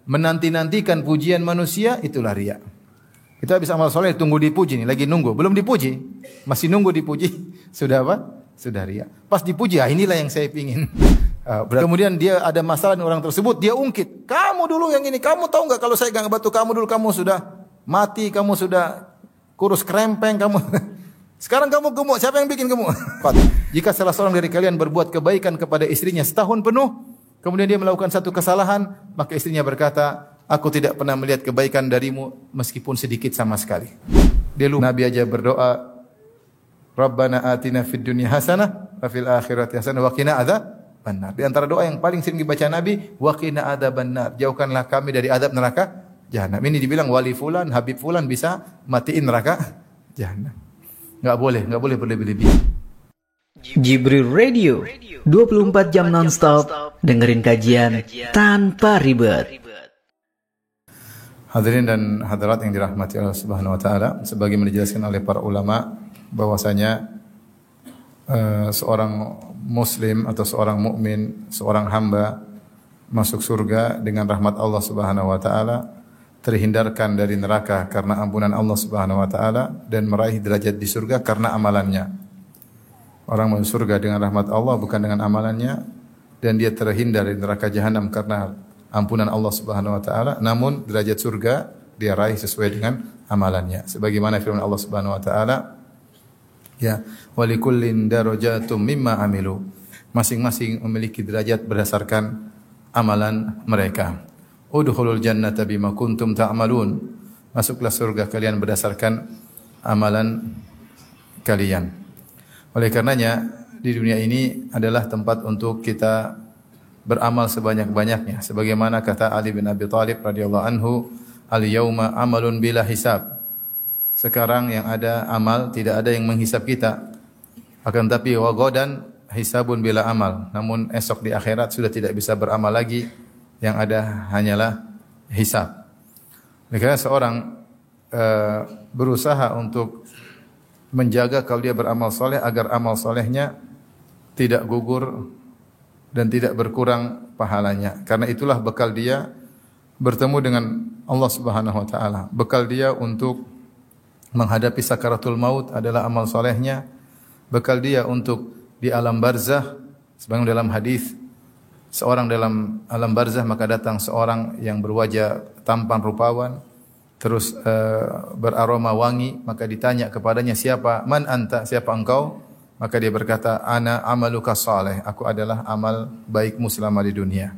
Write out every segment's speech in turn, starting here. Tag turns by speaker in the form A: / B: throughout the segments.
A: menanti-nantikan pujian manusia, itulah riya. Kita habis amal soleh tunggu dipuji nih, lagi nunggu, belum dipuji, masih nunggu dipuji, sudah apa? Sudah riya. Pas dipuji, inilah yang saya pingin. Kemudian dia ada masalah dengan orang tersebut, dia ungkit. Kamu dulu yang ini, kamu tahu nggak kalau saya gak ngebantu kamu dulu, kamu sudah mati, kamu sudah kurus krempeng, kamu. Sekarang kamu gemuk, siapa yang bikin gemuk? Jika salah seorang dari kalian berbuat kebaikan kepada istrinya setahun penuh, kemudian dia melakukan satu kesalahan, maka istrinya berkata, aku tidak pernah melihat kebaikan darimu meskipun sedikit sama sekali. Dia lupa. Nabi aja berdoa, Rabbana atina fid dunya hasanah wa fil akhirati hasanah wa qina adzabannar. Di antara doa yang paling sering dibaca Nabi, wa qina adzabannar. Jauhkanlah kami dari azab neraka jahanam. Ini dibilang wali fulan, habib fulan bisa matiin neraka jahanam. Enggak boleh berlebih-lebihan.
B: Jibril Radio 24 jam nonstop dengerin kajian tanpa ribet.
A: Hadirin dan hadirat yang dirahmati Allah Subhanahu wa taala, sebagaimana dijelaskan oleh para ulama bahwasanya seorang muslim atau seorang mukmin, seorang hamba masuk surga dengan rahmat Allah Subhanahu wa taala, terhindarkan dari neraka karena ampunan Allah Subhanahu wa taala dan meraih derajat di surga karena amalannya. Orang masuk surga dengan rahmat Allah bukan dengan amalannya, dan dia terhindar dari neraka jahanam karena ampunan Allah Subhanahu wa taala, namun derajat surga dia raih sesuai dengan amalannya. Sebagaimana firman Allah Subhanahu wa taala, ya, walikullin darajatum mimma amilu. Masing-masing memiliki derajat berdasarkan amalan mereka. Udkhulul jannata bima kuntum ta'malun. Masuklah surga kalian berdasarkan amalan kalian. Oleh karenanya di dunia ini adalah tempat untuk kita beramal sebanyak-banyaknya. Sebagaimana kata Ali bin Abi Thalib radhiyallahu anhu, al-yauma amalun bila hisab. Sekarang yang ada amal, tidak ada yang menghisab kita. Akan tapi wa ghadan hisabun bila amal. Namun esok di akhirat sudah tidak bisa beramal lagi, yang ada hanyalah hisab. Karena seorang berusaha untuk menjaga kalau dia beramal soleh agar amal solehnya tidak gugur dan tidak berkurang pahalanya. Karena itulah bekal dia bertemu dengan Allah Subhanahu wa taala. Bekal dia untuk menghadapi sakaratul maut adalah amal solehnya. Bekal dia untuk di alam barzah, sebagaimana dalam hadis, seorang dalam alam barzah maka datang seorang yang berwajah tampan rupawan, terus beraroma wangi, maka ditanya kepadanya, siapa? Man anta? Siapa engkau? Maka dia berkata, ana amaluka saleh, aku adalah amal baikmu selama di dunia.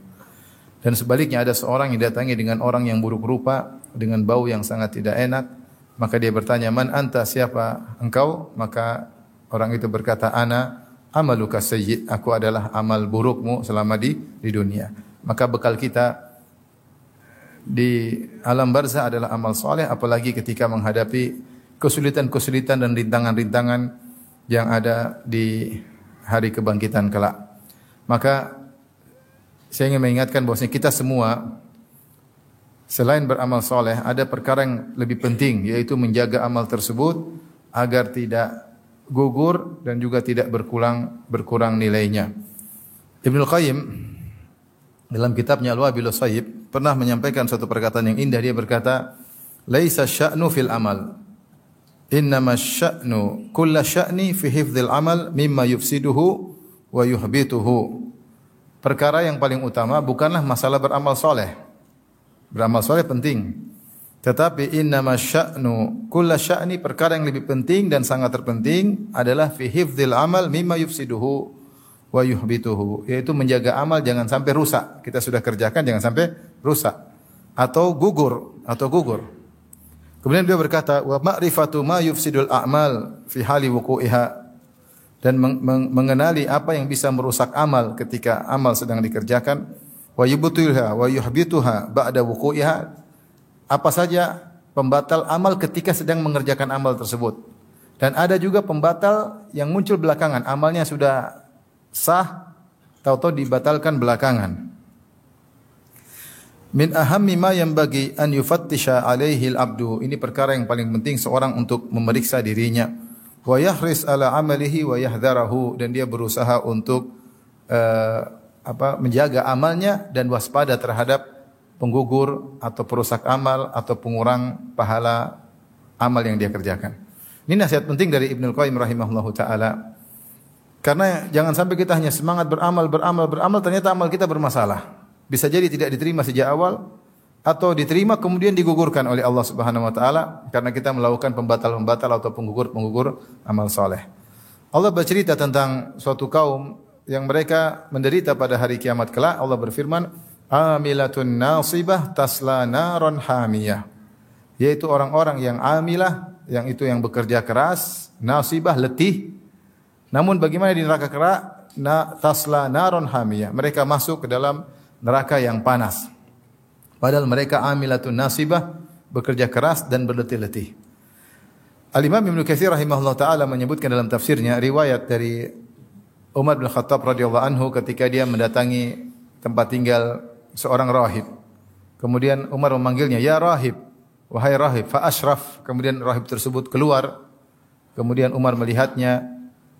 A: Dan sebaliknya ada seorang yang datangi dengan orang yang buruk rupa, dengan bau yang sangat tidak enak, maka dia bertanya, man anta? Siapa engkau? Maka orang itu berkata, ana amaluka sayyi, aku adalah amal burukmu selama di dunia. Maka bekal kita di alam barzah adalah amal soleh, apalagi ketika menghadapi kesulitan-kesulitan dan rintangan-rintangan yang ada di hari kebangkitan kelak. Maka saya ingin mengingatkan bahwasanya kita semua selain beramal soleh ada perkara yang lebih penting, yaitu menjaga amal tersebut agar tidak gugur dan juga tidak berkurang nilainya. Ibnu Qayyim dalam kitabnya Al-Wabilus Shayyib pernah menyampaikan suatu perkataan yang indah. Dia berkata, laisa sya'nu fil amal, innama sya'nu kulla sya'ni fi hifdzil amal mimma yufsiduhu wa yuhbituhu. Perkara yang paling utama bukanlah masalah beramal soleh. Beramal soleh penting, tetapi innama sya'nu kulla sya'ni, perkara yang lebih penting dan sangat terpenting adalah fi hifdzil amal mimma yufsiduhu wa yuhbituhu, yaitu menjaga amal jangan sampai rusak. Kita sudah kerjakan jangan sampai rusak atau gugur. Kemudian beliau berkata, wa ma'rifatu ma yufsidul a'mal fi hali wuqu'iha, dan mengenali apa yang bisa merusak amal ketika amal sedang dikerjakan, wa yubtiluha wa yuhbituha ba'da wuqu'iha, apa saja pembatal amal ketika sedang mengerjakan amal tersebut. Dan ada juga pembatal yang muncul belakangan, amalnya sudah sah, tahu-tahu dibatalkan belakangan. Min ahammi ma yanbaghi an yufattisha alaihi al-abdu, ini perkara yang paling penting seorang untuk memeriksa dirinya. Wa yahris ala amalihi wa yahdharahu, dan dia berusaha untuk menjaga amalnya dan waspada terhadap penggugur atau perusak amal atau pengurang pahala amal yang dia kerjakan. Ini nasihat penting dari Ibnu Qayyim rahimahullahu taala. Karena jangan sampai kita hanya semangat beramal, ternyata amal kita bermasalah. Bisa jadi tidak diterima sejak awal atau diterima kemudian digugurkan oleh Allah Subhanahu wa taala karena kita melakukan pembatal-pembatal atau penggugur amal saleh. Allah bercerita tentang suatu kaum yang mereka menderita pada hari kiamat kelak. Allah berfirman, "Amilatun nasibah tasla naron hamiyah." Yaitu orang-orang yang amilah, yang itu yang bekerja keras, nasibah letih. Namun bagaimana di neraka kelak? Tasla naron hamiyah. Mereka masuk ke dalam neraka yang panas. Padahal mereka amilatun nasibah, bekerja keras dan berletih-letih. Al-Imam Ibnu Katsir rahimahullah taala menyebutkan dalam tafsirnya riwayat dari Umar bin Khattab radhiyallahu anhu ketika dia mendatangi tempat tinggal seorang rahib. Kemudian Umar memanggilnya, "Ya rahib, wahai rahib." Fa asyraf. Kemudian rahib tersebut keluar. Kemudian Umar melihatnya.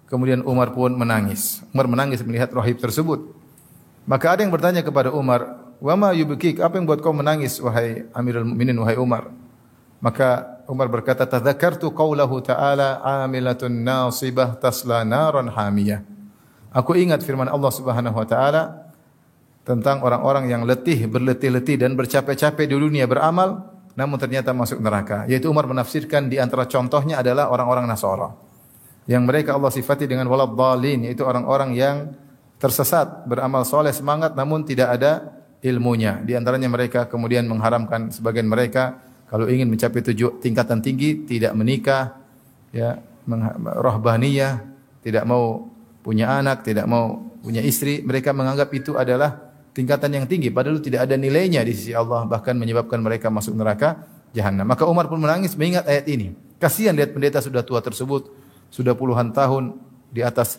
A: Kemudian Umar pun menangis. Umar menangis melihat rahib tersebut. Maka ada yang bertanya kepada Umar, "Wa ma yubkik? Apa yang buat kau menangis wahai Amirul Mukminin, wahai Umar?" Maka Umar berkata, "Tadzakartu qaulahu ta'ala 'amilatun nasibah tasla naran hamiyah." Aku ingat firman Allah Subhanahu wa taala tentang orang-orang yang letih, berletih-letih dan bercapek-capek di dunia beramal namun ternyata masuk neraka. Yaitu Umar menafsirkan di antara contohnya adalah orang-orang Nasara. Yang mereka Allah sifati dengan waladhdallin, yaitu orang-orang yang tersesat, beramal soleh semangat namun tidak ada ilmunya. Di antaranya mereka kemudian mengharamkan sebagian mereka kalau ingin mencapai tingkatan tinggi tidak menikah, ya, rahbaniyah, tidak mau punya anak, tidak mau punya istri. Mereka menganggap itu adalah tingkatan yang tinggi padahal tidak ada nilainya di sisi Allah, bahkan menyebabkan mereka masuk neraka jahanam. Maka Umar pun menangis mengingat ayat ini. Kasihan lihat pendeta sudah tua tersebut, sudah puluhan tahun di atas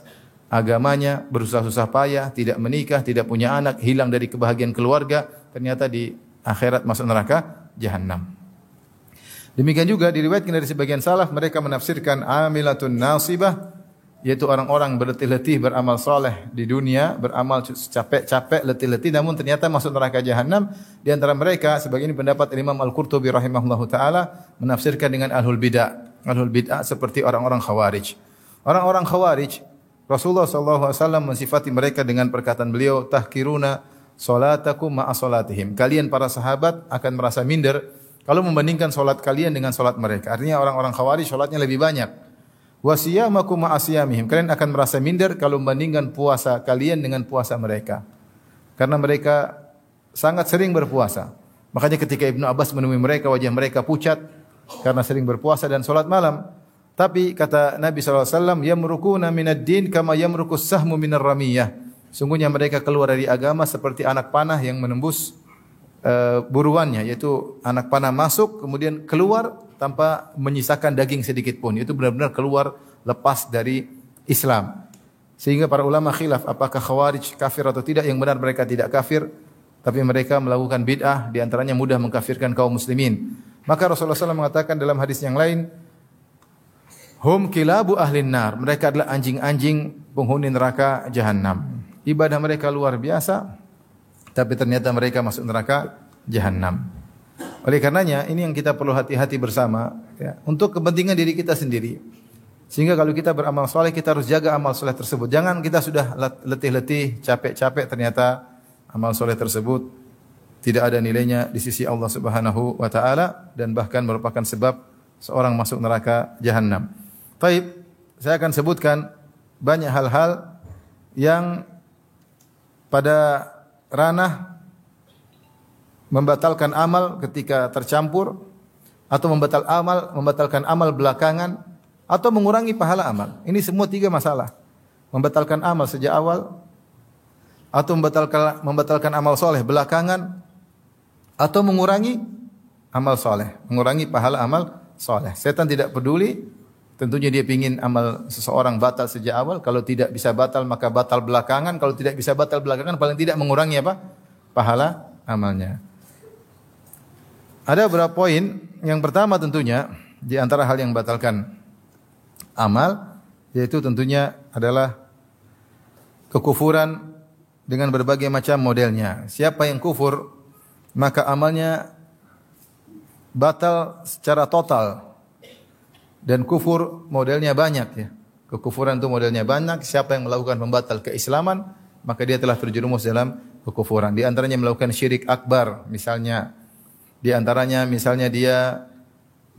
A: agamanya, bersusah-susah payah, tidak menikah, tidak punya anak, hilang dari kebahagiaan keluarga, ternyata di akhirat masuk neraka jahanam. Demikian juga diriwayatkan dari sebagian salaf, mereka menafsirkan amilatun nasibah, yaitu orang-orang berletih-letih beramal soleh di dunia, beramal capek-capek, letih-letih, namun ternyata masuk neraka jahanam. Di antara mereka, sebagian pendapat Imam Al-Qurtubi rahimahullahu taala menafsirkan dengan ahlul bid'ah. Ahlul bid'ah seperti orang-orang khawarij. Orang-orang khawarij, Rasulullah SAW mensifati mereka dengan perkataan beliau, tahkiruna salatakum ma'a salatihim. Kalian para sahabat akan merasa minder kalau membandingkan salat kalian dengan salat mereka. Artinya orang-orang khawarij salatnya lebih banyak. Wa siyamakum ma'a siyamihim. Kalian akan merasa minder kalau membandingkan puasa kalian dengan puasa mereka. Karena mereka sangat sering berpuasa. Makanya ketika Ibnu Abbas menemui mereka, wajah mereka pucat karena sering berpuasa dan salat malam. Tapi kata Nabi SAW, yamrukuna minad din kama yamrukus sahmu minar ramiyah. Sungguhnya mereka keluar dari agama seperti anak panah yang menembus buruannya, yaitu anak panah masuk kemudian keluar tanpa menyisakan daging sedikit pun. Itu benar-benar keluar lepas dari Islam. Sehingga para ulama khilaf apakah khawarij kafir atau tidak. Yang benar mereka tidak kafir, tapi mereka melakukan bid'ah, di antaranya mudah mengkafirkan kaum muslimin. Maka Rasulullah SAW mengatakan dalam hadis yang lain, hum kilabu ahlin nar. Mereka adalah anjing-anjing penghuni neraka jahanam. Ibadah mereka luar biasa, tapi ternyata mereka masuk neraka jahanam. Oleh karenanya, ini yang kita perlu hati-hati bersama, ya, untuk kepentingan diri kita sendiri. Sehingga kalau kita beramal soleh, kita harus jaga amal soleh tersebut. Jangan kita sudah letih-letih, capek-capek, ternyata amal soleh tersebut tidak ada nilainya di sisi Allah Subhanahu wa taala dan bahkan merupakan sebab seorang masuk neraka jahanam. Baik, saya akan sebutkan banyak hal-hal yang pada ranah membatalkan amal ketika tercampur, atau membatalkan amal belakangan, atau mengurangi pahala amal. Ini semua tiga masalah. Membatalkan amal sejak awal, atau membatalkan amal soleh belakangan, atau mengurangi amal soleh, mengurangi pahala amal soleh. Setan tidak peduli. Tentunya dia ingin amal seseorang batal sejak awal. Kalau tidak bisa batal, maka batal belakangan. Kalau tidak bisa batal belakangan, paling tidak mengurangi apa? Pahala amalnya. Ada beberapa poin. Yang pertama tentunya, di antara hal yang membatalkan amal, yaitu tentunya adalah kekufuran dengan berbagai macam modelnya. Siapa yang kufur maka amalnya batal secara total. Dan kufur modelnya banyak ya. Kekufuran itu modelnya banyak. Siapa yang melakukan pembatal keislaman, maka dia telah terjerumus dalam kekufuran. Di antaranya melakukan syirik akbar, misalnya di antaranya misalnya dia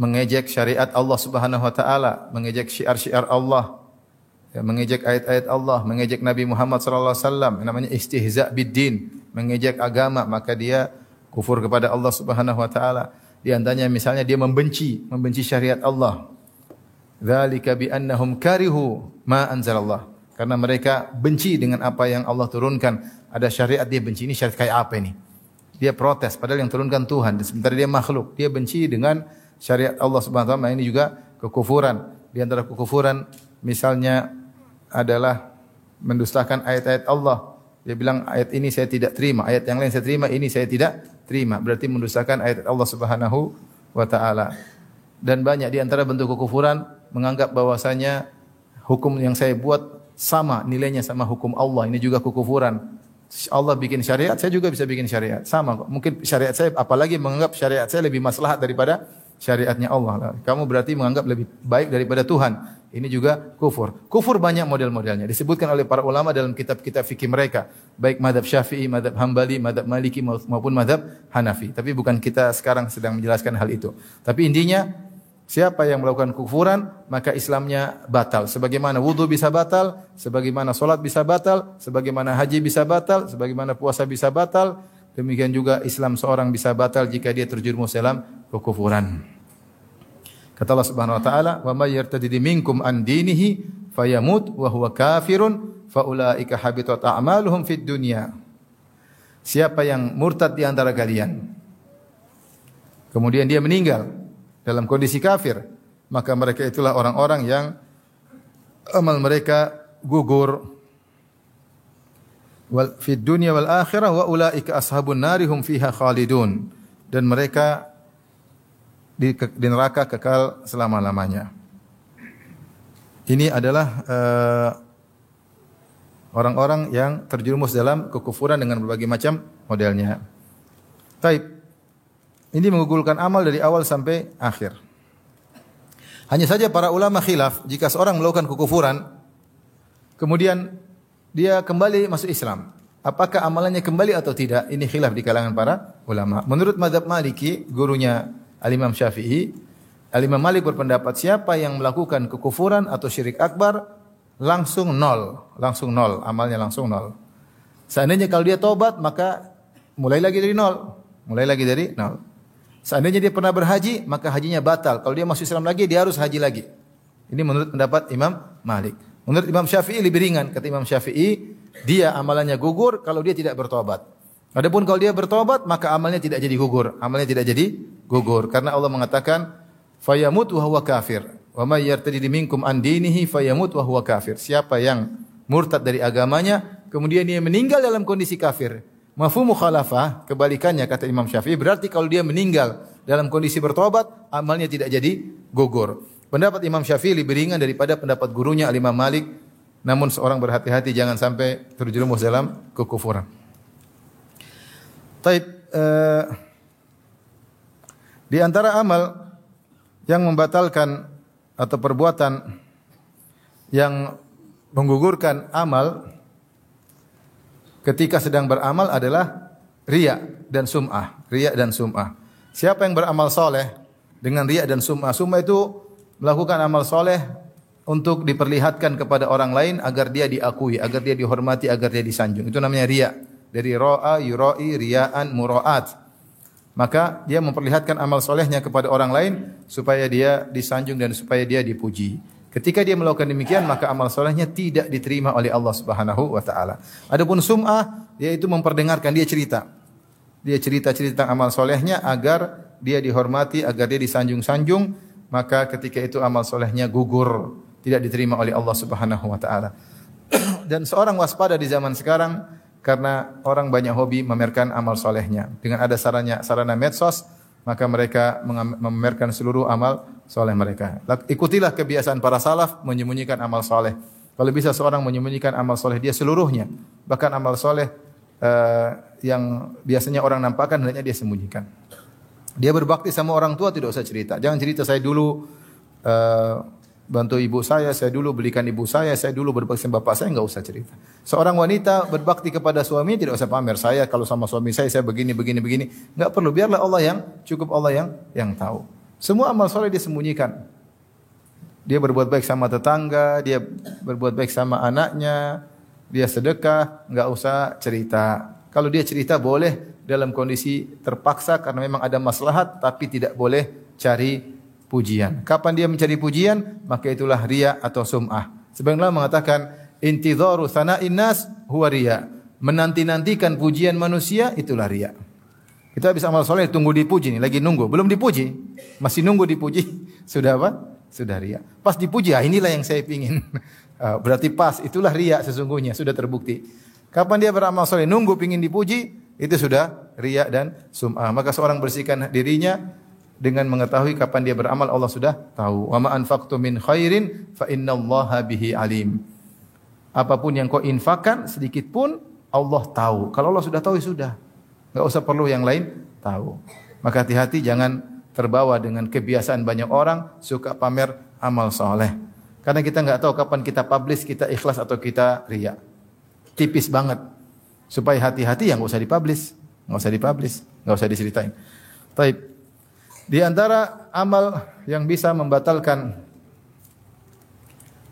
A: mengejek syariat Allah Subhanahu wa taala, mengejek syiar-syiar Allah, ya, mengejek ayat-ayat Allah, mengejek Nabi Muhammad sallallahu alaihi wasallam, namanya istihza biddin, mengejek agama, maka dia kufur kepada Allah Subhanahu wa taala. Di antaranya misalnya dia membenci syariat Allah. Dzalika bi annahum karihu ma anzalallah. Karena mereka benci dengan apa yang Allah turunkan. Ada syariat dia benci, ini syariat kayak apa ini? Dia protes padahal yang turunkan Tuhan, sementara dia makhluk. Dia benci dengan syariat Allah Subhanahu wa taala. Ini juga kekufuran. Di antara kekufuran misalnya adalah mendustakan ayat-ayat Allah. Dia bilang ayat ini saya tidak terima, ayat yang lain saya terima, ini saya tidak terima. Berarti mendustakan ayat Allah Subhanahu wa taala. Dan banyak di antara bentuk kekufuran menganggap bahwasanya hukum yang saya buat sama nilainya sama hukum Allah. Ini juga kekufuran. Allah bikin syariat, saya juga bisa bikin syariat. Sama kok. Mungkin syariat saya, apalagi menganggap syariat saya lebih maslahat daripada syariatnya Allah. Kamu berarti menganggap lebih baik daripada Tuhan. Ini juga kufur. Kufur banyak model-modelnya. Disebutkan oleh para ulama dalam kitab-kitab fikih mereka. Baik mazhab Syafi'i, mazhab Hambali, mazhab Maliki maupun mazhab Hanafi. Tapi bukan kita sekarang sedang menjelaskan hal itu. Tapi intinya, siapa yang melakukan kekufuran, maka Islamnya batal. Sebagaimana wudu bisa batal, sebagaimana solat bisa batal, sebagaimana haji bisa batal, sebagaimana puasa bisa batal, demikian juga Islam seorang bisa batal jika dia terjerumus dalam kekufuran. Kata Allah Subhanahu wa taala, "Wa may yartadid minkum an dinihi fayamut wa huwa kafirun fa ulaika habitat a'maluhum fid dunya." Siapa yang murtad di antara kalian, kemudian dia meninggal dalam kondisi kafir, maka mereka itulah orang-orang yang amal mereka gugur. Wal fid dunya wal akhirah wa ulaika ashabun nari hum fiha khalidun. Dan mereka di neraka kekal selama-lamanya. Ini adalah orang-orang yang terjerumus dalam kekufuran dengan berbagai macam modelnya. Taib. Ini menggugurkan amal dari awal sampai akhir. Hanya saja para ulama khilaf, jika seorang melakukan kekufuran, kemudian dia kembali masuk Islam, apakah amalannya kembali atau tidak? Ini khilaf di kalangan para ulama. Menurut mazhab Maliki, gurunya Al-Imam Syafi'i, Al-Imam Malik berpendapat siapa yang melakukan kekufuran atau syirik akbar langsung nol, amalnya langsung nol. Seandainya kalau dia tobat maka mulai lagi dari nol. Seandainya dia pernah berhaji maka hajinya batal. Kalau dia masuk Islam lagi dia harus haji lagi. Ini menurut pendapat Imam Malik. Menurut Imam Syafi'i lebih ringan. Kata Imam Syafi'i, dia amalannya gugur kalau dia tidak bertobat. Adapun kalau dia bertobat maka amalnya tidak jadi gugur. Karena Allah mengatakan fayamut wa huwa kafir. Wa may yartadid minkum an dinihi fayamut wa huwa kafir. Siapa yang murtad dari agamanya kemudian dia meninggal dalam kondisi kafir. Mafhum mukhalafah, kebalikannya kata Imam Syafi'i, berarti kalau dia meninggal dalam kondisi bertobat, amalnya tidak jadi gugur. Pendapat Imam Syafi'i lebih ringan daripada pendapat gurunya Al-Imam Malik. Namun seorang berhati-hati jangan sampai terjerumus dalam kekufuran. Taib, di antara amal yang membatalkan atau perbuatan yang menggugurkan amal ketika sedang beramal adalah riya dan sum'ah. Siapa yang beramal soleh dengan riya dan sum'ah? Sum'ah itu melakukan amal soleh untuk diperlihatkan kepada orang lain agar dia diakui, agar dia dihormati, agar dia disanjung. Itu namanya riya. Dari ro'a, yura'i, riya'an, mura'at. Maka dia memperlihatkan amal solehnya kepada orang lain supaya dia disanjung dan supaya dia dipuji. Ketika dia melakukan demikian maka amal solehnya tidak diterima oleh Allah Subhanahu wa taala. Adapun sum'ah yaitu memperdengarkan, dia cerita. Dia cerita-cerita tentang amal solehnya agar dia dihormati, agar dia disanjung-sanjung, maka ketika itu amal solehnya gugur, tidak diterima oleh Allah Subhanahu wa taala. Dan seorang waspada di zaman sekarang karena orang banyak hobi memamerkan amal solehnya. Dengan ada sarana medsos, maka mereka memamerkan seluruh amal soleh mereka. Ikutilah kebiasaan para salaf menyembunyikan amal soleh. Kalau bisa seorang menyembunyikan amal soleh dia seluruhnya, bahkan amal soleh yang biasanya orang nampakkan hendaknya dia sembunyikan. Dia berbakti sama orang tua tidak usah cerita. Jangan cerita saya dulu bantu ibu saya dulu belikan ibu saya dulu berbakti sama bapak saya, enggak usah cerita. Seorang wanita berbakti kepada suami tidak usah pamer. Saya kalau sama suami saya begini. Enggak perlu, biarlah Allah yang tahu. Semua amal soleh dia sembunyikan. Dia berbuat baik sama tetangga, dia berbuat baik sama anaknya, dia sedekah, enggak usah cerita. Kalau dia cerita boleh dalam kondisi terpaksa karena memang ada maslahat, tapi tidak boleh cari pujian. Kapan dia mencari pujian, maka itulah riya atau sum'ah. Sebenarnya mengatakan intidharu tsana'in nas huwa riya. Menanti-nantikan pujian manusia itulah riya. Kita habis amal soleh tunggu dipuji nih, lagi nunggu, belum dipuji, masih nunggu dipuji, sudah apa? Sudah riya. Pas dipuji, inilah yang saya pingin. Berarti pas, itulah riya sesungguhnya, sudah terbukti. Kapan dia beramal soleh nunggu pingin dipuji, itu sudah riya dan sum'ah. Maka seorang bersihkan dirinya dengan mengetahui kapan dia beramal, Allah sudah tahu. Wa ma anfaqtu min khairin fa innallaha bihi alim. Apapun yang kau infakkan sedikit pun Allah tahu. Kalau Allah sudah tahu ya sudah. Enggak usah perlu yang lain tahu. Maka hati-hati jangan terbawa dengan kebiasaan banyak orang suka pamer amal soleh. Karena kita enggak tahu kapan kita publish, kita ikhlas atau kita riya. Tipis banget. Supaya hati-hati yang enggak usah dipublish, enggak usah diceritain. Baik. Di antara amal yang bisa membatalkan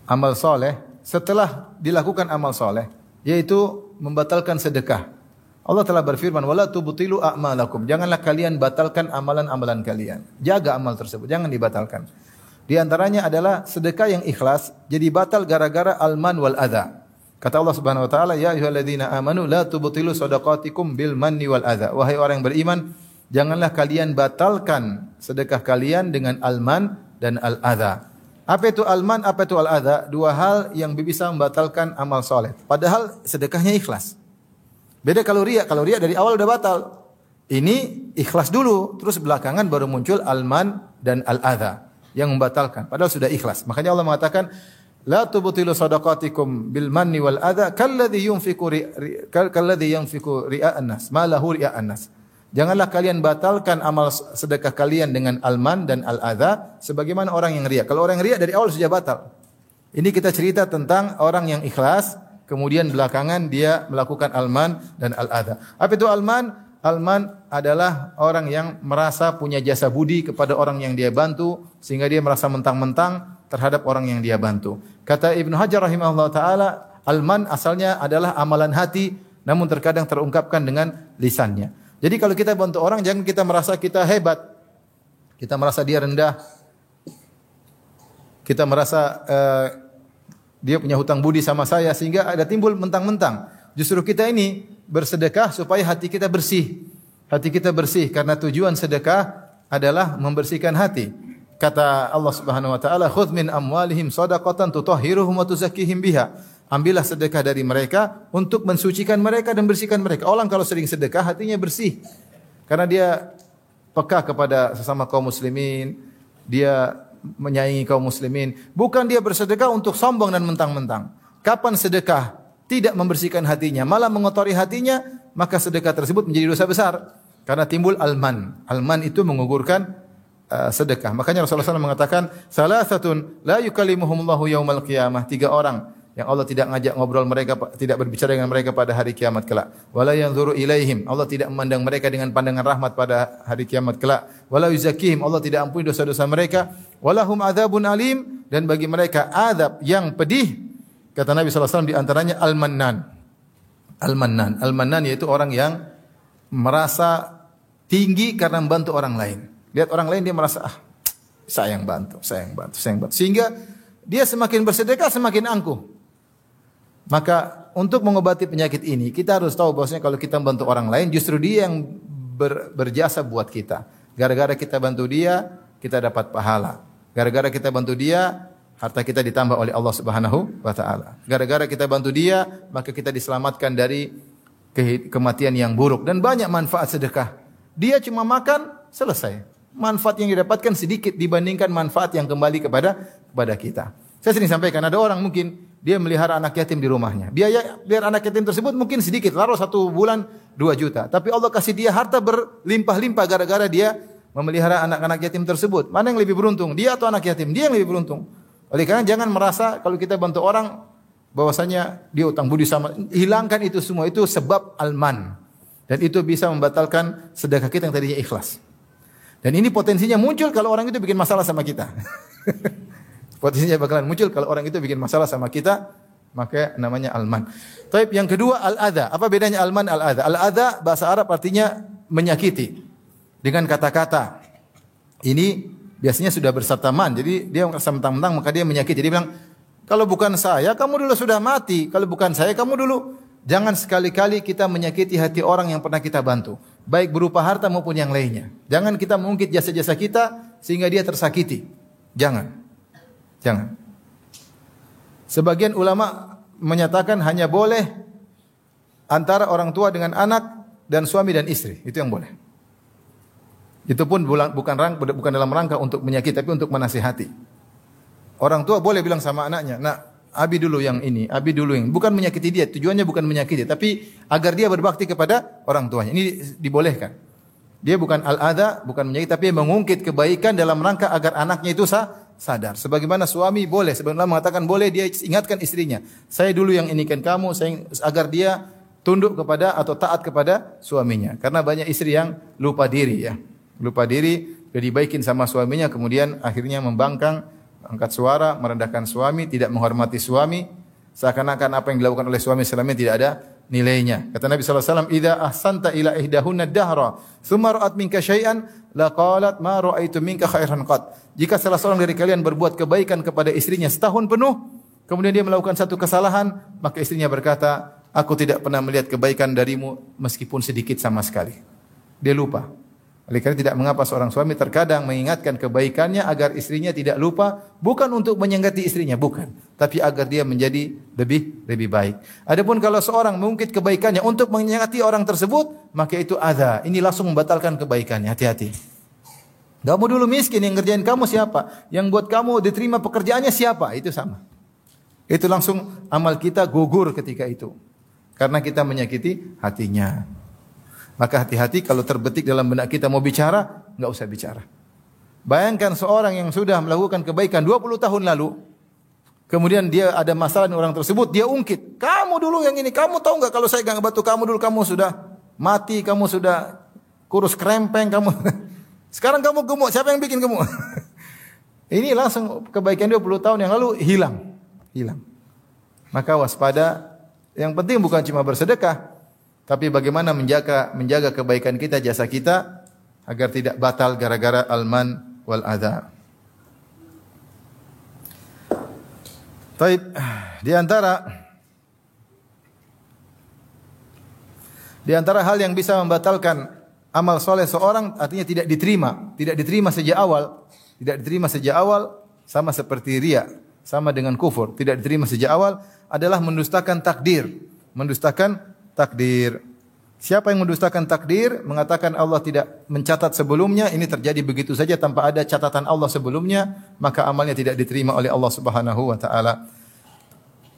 A: amal soleh setelah dilakukan amal soleh, yaitu membatalkan sedekah. Allah telah berfirman, "Wala tubtilu a'malakum." Janganlah kalian batalkan amalan-amalan kalian. Jaga amal tersebut, jangan dibatalkan. Di antaranya adalah sedekah yang ikhlas jadi batal gara-gara al-man wal adha. Kata Allah Subhanahu wa taala, "Ya ayyuhalladzina amanu la tubtilu shadaqatikum bil manni wal adha." Wahai orang yang beriman, janganlah kalian batalkan sedekah kalian dengan al-man dan al-adha. Apa itu al-man, apa itu al-adha? Dua hal yang bisa membatalkan amal soleh. Padahal sedekahnya ikhlas. Beda kalau riya dari awal udah batal. Ini ikhlas dulu, terus belakangan baru muncul al-man dan al-adha yang membatalkan. Padahal sudah ikhlas. Makanya Allah mengatakan, la tubtilu shadaqatikum bil manni wal adha kalladzi yunfiqu ria'an nas, ma lahu ria'an nas. Janganlah kalian batalkan amal sedekah kalian dengan al-man dan al-adha sebagaimana orang yang riya. Kalau orang yang riya dari awal sudah batal. Ini kita cerita tentang orang yang ikhlas, kemudian belakangan dia melakukan al-man dan al-adha. Apa itu al-man? Al-man adalah orang yang merasa punya jasa budi kepada orang yang dia bantu, sehingga dia merasa mentang-mentang terhadap orang yang dia bantu. Kata Ibnu Hajar rahimahullah ta'ala, al-man asalnya adalah amalan hati, namun terkadang terungkapkan dengan lisannya. Jadi kalau kita bantu orang, jangan kita merasa kita hebat. Kita merasa dia rendah. Kita merasa dia punya hutang budi sama saya, sehingga ada timbul mentang-mentang. Justru kita ini bersedekah supaya hati kita bersih. Hati kita bersih karena tujuan sedekah adalah membersihkan hati. Kata Allah Subhanahu wa taala, "Khudz min amwalihim shadaqatan tutahhiruhum wa tuzakkihim biha." Ambillah sedekah dari mereka untuk mensucikan mereka dan bersihkan mereka. Orang kalau sering sedekah hatinya bersih. Karena dia peka kepada sesama kaum muslimin, dia menyayangi kaum muslimin. Bukan dia bersedekah untuk sombong dan mentang-mentang. Kapan sedekah tidak membersihkan hatinya, malah mengotori hatinya, maka sedekah tersebut menjadi dosa besar. Karena timbul al-man. Al-man itu mengugurkan sedekah. Makanya Rasulullah SAW mengatakan, "Salasatun la yukallimuhumullahu yaumal qiyamah." 3 orang yang Allah tidak ngajak ngobrol mereka, tidak berbicara dengan mereka pada hari kiamat kelak. Wala yanzuru ilaihim, Allah tidak memandang mereka dengan pandangan rahmat pada hari kiamat kelak. Wala yuzakkihim, Allah tidak ampuni dosa-dosa mereka. Walahum adzabun alim, dan bagi mereka azab yang pedih. Kata Nabi sallallahu alaihi wasallam di antaranya al-mannan. Al-mannan, al-mannan yaitu orang yang merasa tinggi karena membantu orang lain. Lihat orang lain dia merasa saya yang bantu. Sehingga dia semakin bersedekah semakin angkuh. Maka untuk mengobati penyakit ini, kita harus tahu bahwasanya kalau kita membantu orang lain, justru dia yang berjasa buat kita. Gara-gara kita bantu dia, kita dapat pahala. Gara-gara kita bantu dia, harta kita ditambah oleh Allah Subhanahu wa taala. Gara-gara kita bantu dia, maka kita diselamatkan dari kematian yang buruk. Dan banyak manfaat sedekah. Dia cuma makan, selesai. Manfaat yang didapatkan sedikit dibandingkan manfaat yang kembali kepada kita. Saya sering sampaikan, ada orang mungkin dia melihara anak yatim di rumahnya. Biar anak yatim tersebut mungkin sedikit, taruh 1 bulan 2 juta. Tapi Allah kasih dia harta berlimpah-limpah gara-gara dia memelihara anak-anak yatim tersebut. Mana yang lebih beruntung? Dia atau anak yatim? Dia yang lebih beruntung. Oleh karena jangan merasa kalau kita bantu orang bahwasanya dia utang budi sama. Hilangkan itu semua, itu sebab alman. Dan itu bisa membatalkan sedekah kita yang tadinya ikhlas. Dan ini potensinya muncul kalau orang itu bikin masalah sama kita. Potensinya bakalan muncul kalau orang itu bikin masalah sama kita, maka namanya alman. Taib yang kedua al-adha. Apa bedanya alman al-adha? Al-adha bahasa Arab artinya menyakiti dengan kata-kata. Ini biasanya sudah berserta man. Jadi dia merasa mentang-mentang maka dia menyakiti. Dia bilang, kalau bukan saya, kamu dulu sudah mati. Kalau bukan saya, kamu dulu. Jangan sekali-kali kita menyakiti hati orang yang pernah kita bantu. Baik berupa harta maupun yang lainnya. Jangan kita mengungkit jasa-jasa kita sehingga dia tersakiti. Jangan. Sebagian ulama menyatakan hanya boleh antara orang tua dengan anak dan suami dan istri. Itu yang boleh. Itu pun bukan dalam rangka untuk menyakiti, tapi untuk menasihati. Orang tua boleh bilang sama anaknya, "Nak, Abi dulu yang ini, Abi dulu yang." Bukan menyakiti dia, tujuannya bukan menyakiti, tapi agar dia berbakti kepada orang tuanya. Ini dibolehkan. Dia bukan al-adha, bukan menyakiti, tapi mengungkit kebaikan dalam rangka agar anaknya itu sadar. Sebagaimana suami boleh, sebenarnya mengatakan boleh dia ingatkan istrinya. Saya dulu yang inikan kamu, agar dia tunduk kepada atau taat kepada suaminya. Karena banyak istri yang lupa diri ya. Lupa diri, sudah dibaikin sama suaminya, kemudian akhirnya membangkang, angkat suara, merendahkan suami, tidak menghormati suami, seakan-akan apa yang dilakukan oleh suami selama ini tidak ada nilainya. Kata Nabi SAW, "Idza ahsanta ila ihdahunna dahra, thumma ra'at minka syai'an, laqalat ma ra'aitu minka khairan qat." Jika salah seorang dari kalian berbuat kebaikan kepada istrinya setahun penuh, kemudian dia melakukan satu kesalahan, maka istrinya berkata, "Aku tidak pernah melihat kebaikan darimu meskipun sedikit sama sekali." Dia lupa. Oleh karena tidak mengapa seorang suami terkadang mengingatkan kebaikannya agar istrinya tidak lupa, bukan untuk menyengketi istrinya, bukan, tapi agar dia menjadi lebih baik. Adapun kalau seorang mengungkit kebaikannya untuk menyengketi orang tersebut, maka itu adha. Ini langsung membatalkan kebaikannya. Hati-hati. Kamu dulu miskin, yang ngerjain kamu siapa? Yang buat kamu diterima pekerjaannya siapa? Itu sama. Itu langsung amal kita gugur ketika itu. Karena kita menyakiti hatinya. Maka hati-hati kalau terbetik dalam benak kita mau bicara, enggak usah bicara. Bayangkan seorang yang sudah melakukan kebaikan 20 tahun lalu, kemudian dia ada masalah dengan orang tersebut, dia ungkit. Kamu dulu yang ini, kamu tahu enggak kalau saya enggak bantu kamu dulu, kamu sudah mati, kamu sudah kurus krempeng, kamu sekarang kamu gemuk, siapa yang bikin gemuk? Ini langsung kebaikan 20 tahun yang lalu hilang. Maka waspada, yang penting bukan cuma bersedekah, tapi bagaimana menjaga kebaikan kita, jasa kita agar tidak batal gara-gara alman wal adha. Taib, di antara hal yang bisa membatalkan amal soleh seorang, artinya tidak diterima sejak awal, sama seperti riya, sama dengan kufur, tidak diterima sejak awal adalah mendustakan takdir. Siapa yang mendustakan takdir, mengatakan Allah tidak mencatat sebelumnya, ini terjadi begitu saja tanpa ada catatan Allah sebelumnya, maka amalnya tidak diterima oleh Allah Subhanahu wa taala.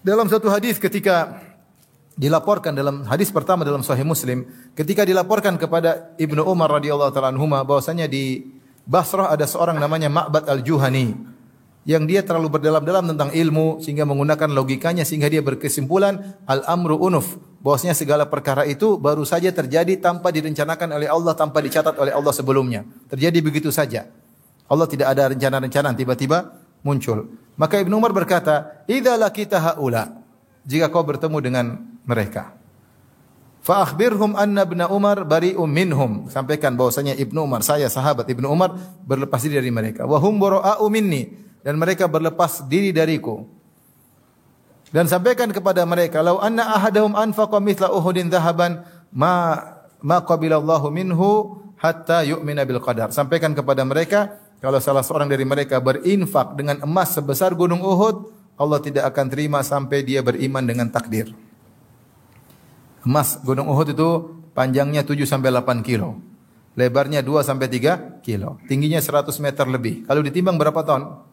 A: Dalam satu hadis ketika dilaporkan, dalam hadis pertama dalam Sahih Muslim, ketika dilaporkan kepada Ibnu Umar radhiyallahu taala anhuma bahwasanya di Basrah ada seorang namanya Ma'bad al-Juhani yang dia terlalu berdalam-dalam tentang ilmu sehingga menggunakan logikanya sehingga dia berkesimpulan al-amru unuf, bahwasanya segala perkara itu baru saja terjadi tanpa direncanakan oleh Allah, tanpa dicatat oleh Allah sebelumnya. Terjadi begitu saja. Allah tidak ada rencana-rencana, tiba-tiba muncul. Maka Ibnu Umar berkata, "Idza laqita haula," jika kau bertemu dengan mereka, fa akhbirhum anna Ibnu Umar bari'um minhum, sampaikan bahwasanya Ibnu Umar, saya sahabat Ibnu Umar, berlepas diri dari mereka. Wa hum bara'u minni, dan mereka berlepas diri dariku. Dan sampaikan kepada mereka, "Lau anna ahadahum anfaqa mithla Uhudin dhahaban ma qabilallahu minhu hatta yu'mina bil qadar." Sampaikan kepada mereka, kalau salah seorang dari mereka berinfak dengan emas sebesar gunung Uhud, Allah tidak akan terima sampai dia beriman dengan takdir. Emas gunung Uhud itu panjangnya 7 sampai 8 kilo. Lebarnya 2 sampai 3 kilo. Tingginya 100 meter lebih. Kalau ditimbang berapa ton?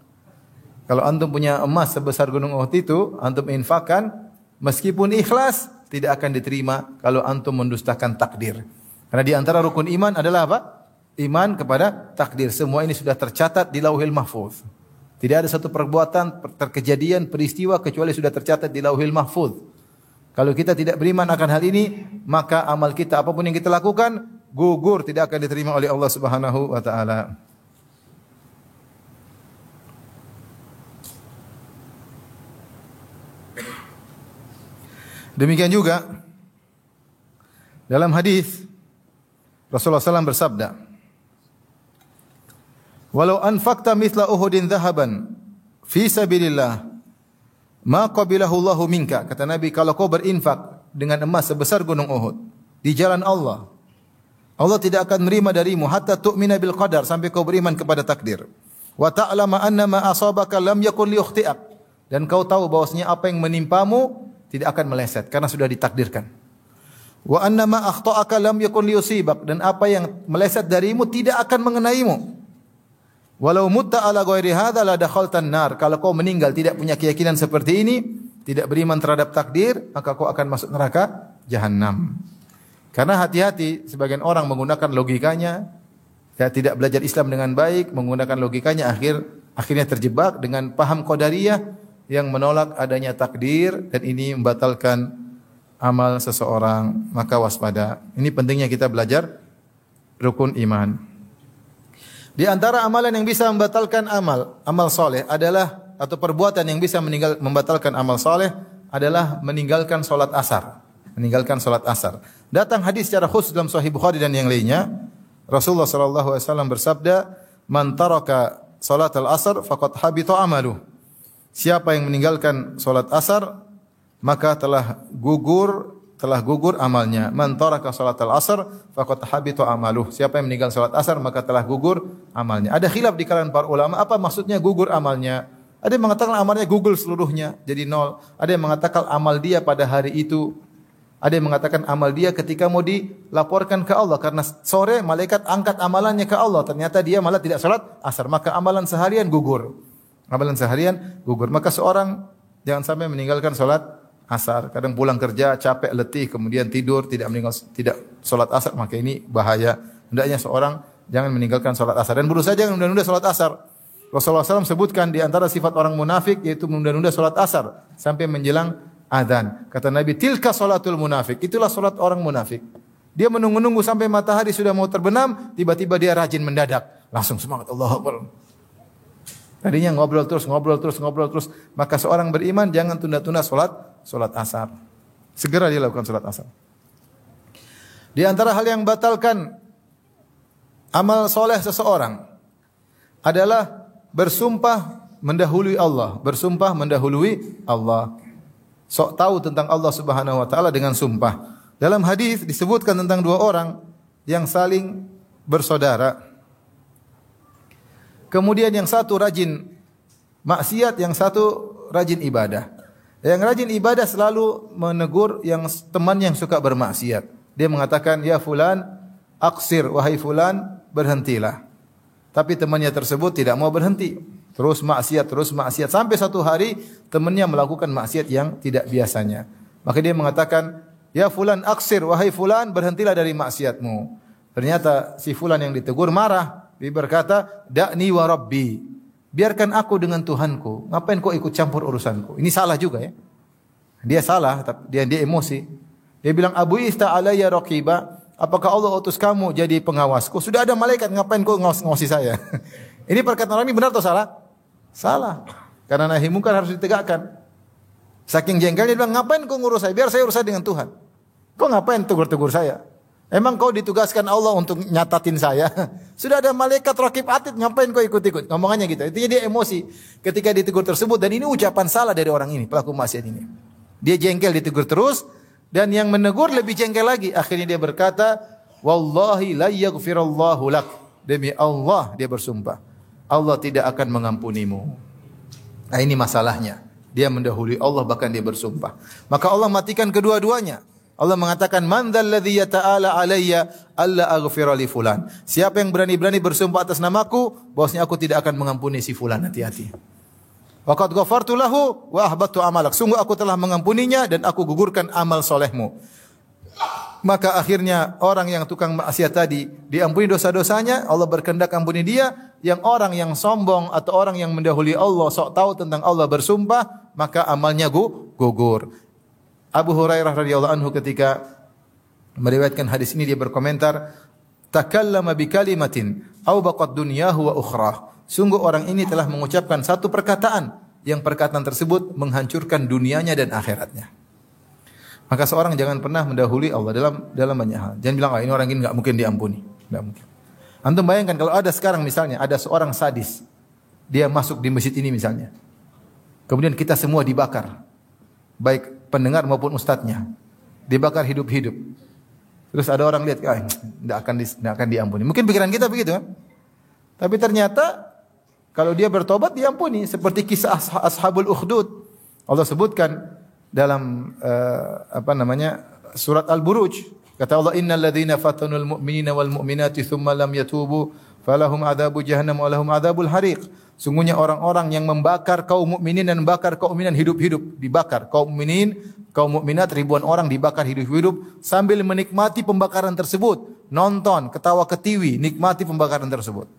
A: Kalau antum punya emas sebesar gunung Uhud itu, antum infakkan, meskipun ikhlas, tidak akan diterima kalau antum mendustakan takdir. Karena di antara rukun iman adalah apa? Iman kepada takdir. Semua ini sudah tercatat di Lauhil Mahfuz. Tidak ada satu perbuatan, kejadian, peristiwa kecuali sudah tercatat di Lauhil Mahfuz. Kalau kita tidak beriman akan hal ini, maka amal kita apapun yang kita lakukan gugur, tidak akan diterima oleh Allah Subhanahu wa taala. Demikian juga dalam hadis Rasulullah SAW bersabda, "Walau anfaqta mithla Uhudin dhahaban fi sabilillah, ma qabilahu Allahu minka." Kata Nabi, kalau kau berinfak dengan emas sebesar gunung Uhud di jalan Allah, Allah tidak akan menerima darimu hatta tu'mina bil qadar, sampai kau beriman kepada takdir. Wa ta'lama anna ma asabaka lam yakun liyukhti'ak, dan kau tahu bahwasanya apa yang menimpamu tidak akan meleset karena sudah ditakdirkan. Wa anna ma akhta'aka lam yakun liyusibak, dan apa yang meleset darimu tidak akan mengenaimu. Walau mutta ala ghairi hadza la dakhaltan nar, kalau kau meninggal tidak punya keyakinan seperti ini, tidak beriman terhadap takdir, maka kau akan masuk neraka jahanam. Karena hati-hati sebagian orang menggunakan logikanya, tidak belajar Islam dengan baik, menggunakan logikanya akhirnya terjebak dengan paham qadariyah yang menolak adanya takdir, dan ini membatalkan amal seseorang. Maka waspada. Ini pentingnya kita belajar rukun iman. Di antara amalan yang bisa membatalkan amal soleh adalah, atau perbuatan yang bisa membatalkan amal soleh adalah meninggalkan solat asar. Meninggalkan solat asar. Datang hadis secara khusus dalam Sahih Bukhari dan yang lainnya. Rasulullah SAW bersabda, "Man taraka solat al-asr faqad habita amaluh." Siapa yang meninggalkan solat asar, maka telah gugur amalnya. Man taraka salat al-asr faqad habita amaluh. Siapa yang meninggal salat asar maka telah gugur amalnya. Ada khilaf di kalangan para ulama, apa maksudnya gugur amalnya? Ada yang mengatakan amalnya gugur seluruhnya, jadi nol. Ada yang mengatakan amal dia pada hari itu. Ada yang mengatakan amal dia ketika mau dilaporkan ke Allah, karena sore malaikat angkat amalannya ke Allah, ternyata dia malah tidak salat asar, maka amalan seharian gugur. Amalan seharian gugur. Maka seorang jangan sampai meninggalkan salat asar. Kadang pulang kerja capek, letih, kemudian tidur, tidak salat asar, maka ini bahaya. Hendaknya seorang jangan meninggalkan salat asar, dan berusaha jangan menunda-nunda salat asar. Rasulullah SAW sebutkan di antara sifat orang munafik yaitu menunda-nunda salat asar sampai menjelang adzan. Kata Nabi, "Tilka salatul munafik." Itulah salat orang munafik. Dia menunggu-nunggu sampai matahari sudah mau terbenam, tiba-tiba dia rajin mendadak, langsung semangat, Allahu Akbar. Tadinya ngobrol terus, maka seorang beriman jangan tunda-tunda salat asar. Segera dia lakukan salat asar. Di antara hal yang batalkan amal soleh seseorang adalah bersumpah mendahului Allah. Bersumpah mendahului Allah. Sok tahu tentang Allah Subhanahu wa taala dengan sumpah. Dalam hadis disebutkan tentang dua orang yang saling bersaudara. Kemudian yang satu rajin maksiat, yang satu rajin ibadah. Yang rajin ibadah selalu menegur yang teman yang suka bermaksiat. Dia mengatakan, "Ya fulan, aqsir, wahai fulan, berhentilah." Tapi temannya tersebut tidak mau berhenti. Terus maksiat. Sampai satu hari temannya melakukan maksiat yang tidak biasanya. Maka dia mengatakan, "Ya fulan, aqsir, wahai fulan, berhentilah dari maksiatmu." Ternyata si fulan yang ditegur marah. Dia berkata, "Da'ni wa rabbi." Biarkan aku dengan Tuhanku. Ngapain kau ikut campur urusanku? Ini salah juga ya. Dia salah, dia emosi. Dia bilang, "Abu ista alayya raqiba." Apakah Allah utus kamu jadi pengawasku? Sudah ada malaikat, ngapain kau ngawasi saya? Ini perkataan orang ini benar atau salah? Salah. Karena nahi mungkar harus ditegakkan. Saking jengkelnya dia bilang, "Ngapain kau ngurus saya? Biar saya urusan dengan Tuhan. Kau ngapain tegur-tegur saya? Emang kau ditugaskan Allah untuk nyatatin saya? Sudah ada malaikat raqib atid, ngapain kau ikut-ikut?" Ngomongannya gitu. Intinya dia emosi ketika ditegur tersebut, dan ini ucapan salah dari orang ini, pelaku maksiat ini. Dia jengkel ditegur terus, dan yang menegur lebih jengkel lagi. Akhirnya dia berkata, "Wallahi la yaghfirallahu lak." Demi Allah dia bersumpah, Allah tidak akan mengampunimu. Nah, ini masalahnya. Dia mendahului Allah, bahkan dia bersumpah. Maka Allah matikan kedua-duanya. Allah mengatakan, "Man dzalladzi yata'ala alayya alla aghfira li fulan." Siapa yang berani-berani bersumpah atas namaku, bahwasanya aku tidak akan mengampuni si fulan. Hati-hati. Wa qad ghafartu lahu wa ahbattu amalak. Sungguh aku telah mengampuninya dan aku gugurkan amal solehmu. Maka akhirnya orang yang tukang maksiat tadi diampuni dosa-dosanya, Allah berkehendak ampuni dia. Yang orang yang sombong atau orang yang mendahului Allah, sok tahu tentang Allah bersumpah, maka amalnya gugur. Abu Hurairah radhiyallahu anhu ketika meriwayatkan hadis ini dia berkomentar, takallama bi kalimatin aw baqad dunyahu wa ukhrah. Sungguh orang ini telah mengucapkan satu perkataan yang perkataan tersebut menghancurkan dunianya dan akhiratnya. Maka seorang jangan pernah mendahului Allah dalam banyak hal. Jangan bilang, ini orang ini enggak mungkin diampuni. Enggak mungkin. Antum bayangkan kalau ada sekarang misalnya ada seorang sadis, dia masuk di masjid ini misalnya. Kemudian kita semua dibakar. Baik pendengar maupun ustadznya. Dibakar hidup-hidup. Terus ada orang lihat, enggak akan diampuni. Mungkin pikiran kita begitu kan? Tapi ternyata kalau dia bertobat diampuni, seperti kisah Ashabul Ukhdud. Allah sebutkan dalam surat Al-Buruj, kata Allah, innal ladzina fatanul mu'minina wal mu'minati tsumma lam yatubu falahum adzabu jahannam wa lahum adzabul hariq. Sungguhnya orang-orang yang membakar kaum mukminin dan membakar kaum mukminan hidup-hidup, dibakar kaum mukminin, kaum mukminat ribuan orang dibakar hidup-hidup sambil menikmati pembakaran tersebut, nonton, ketawa ketiwi, nikmati pembakaran tersebut.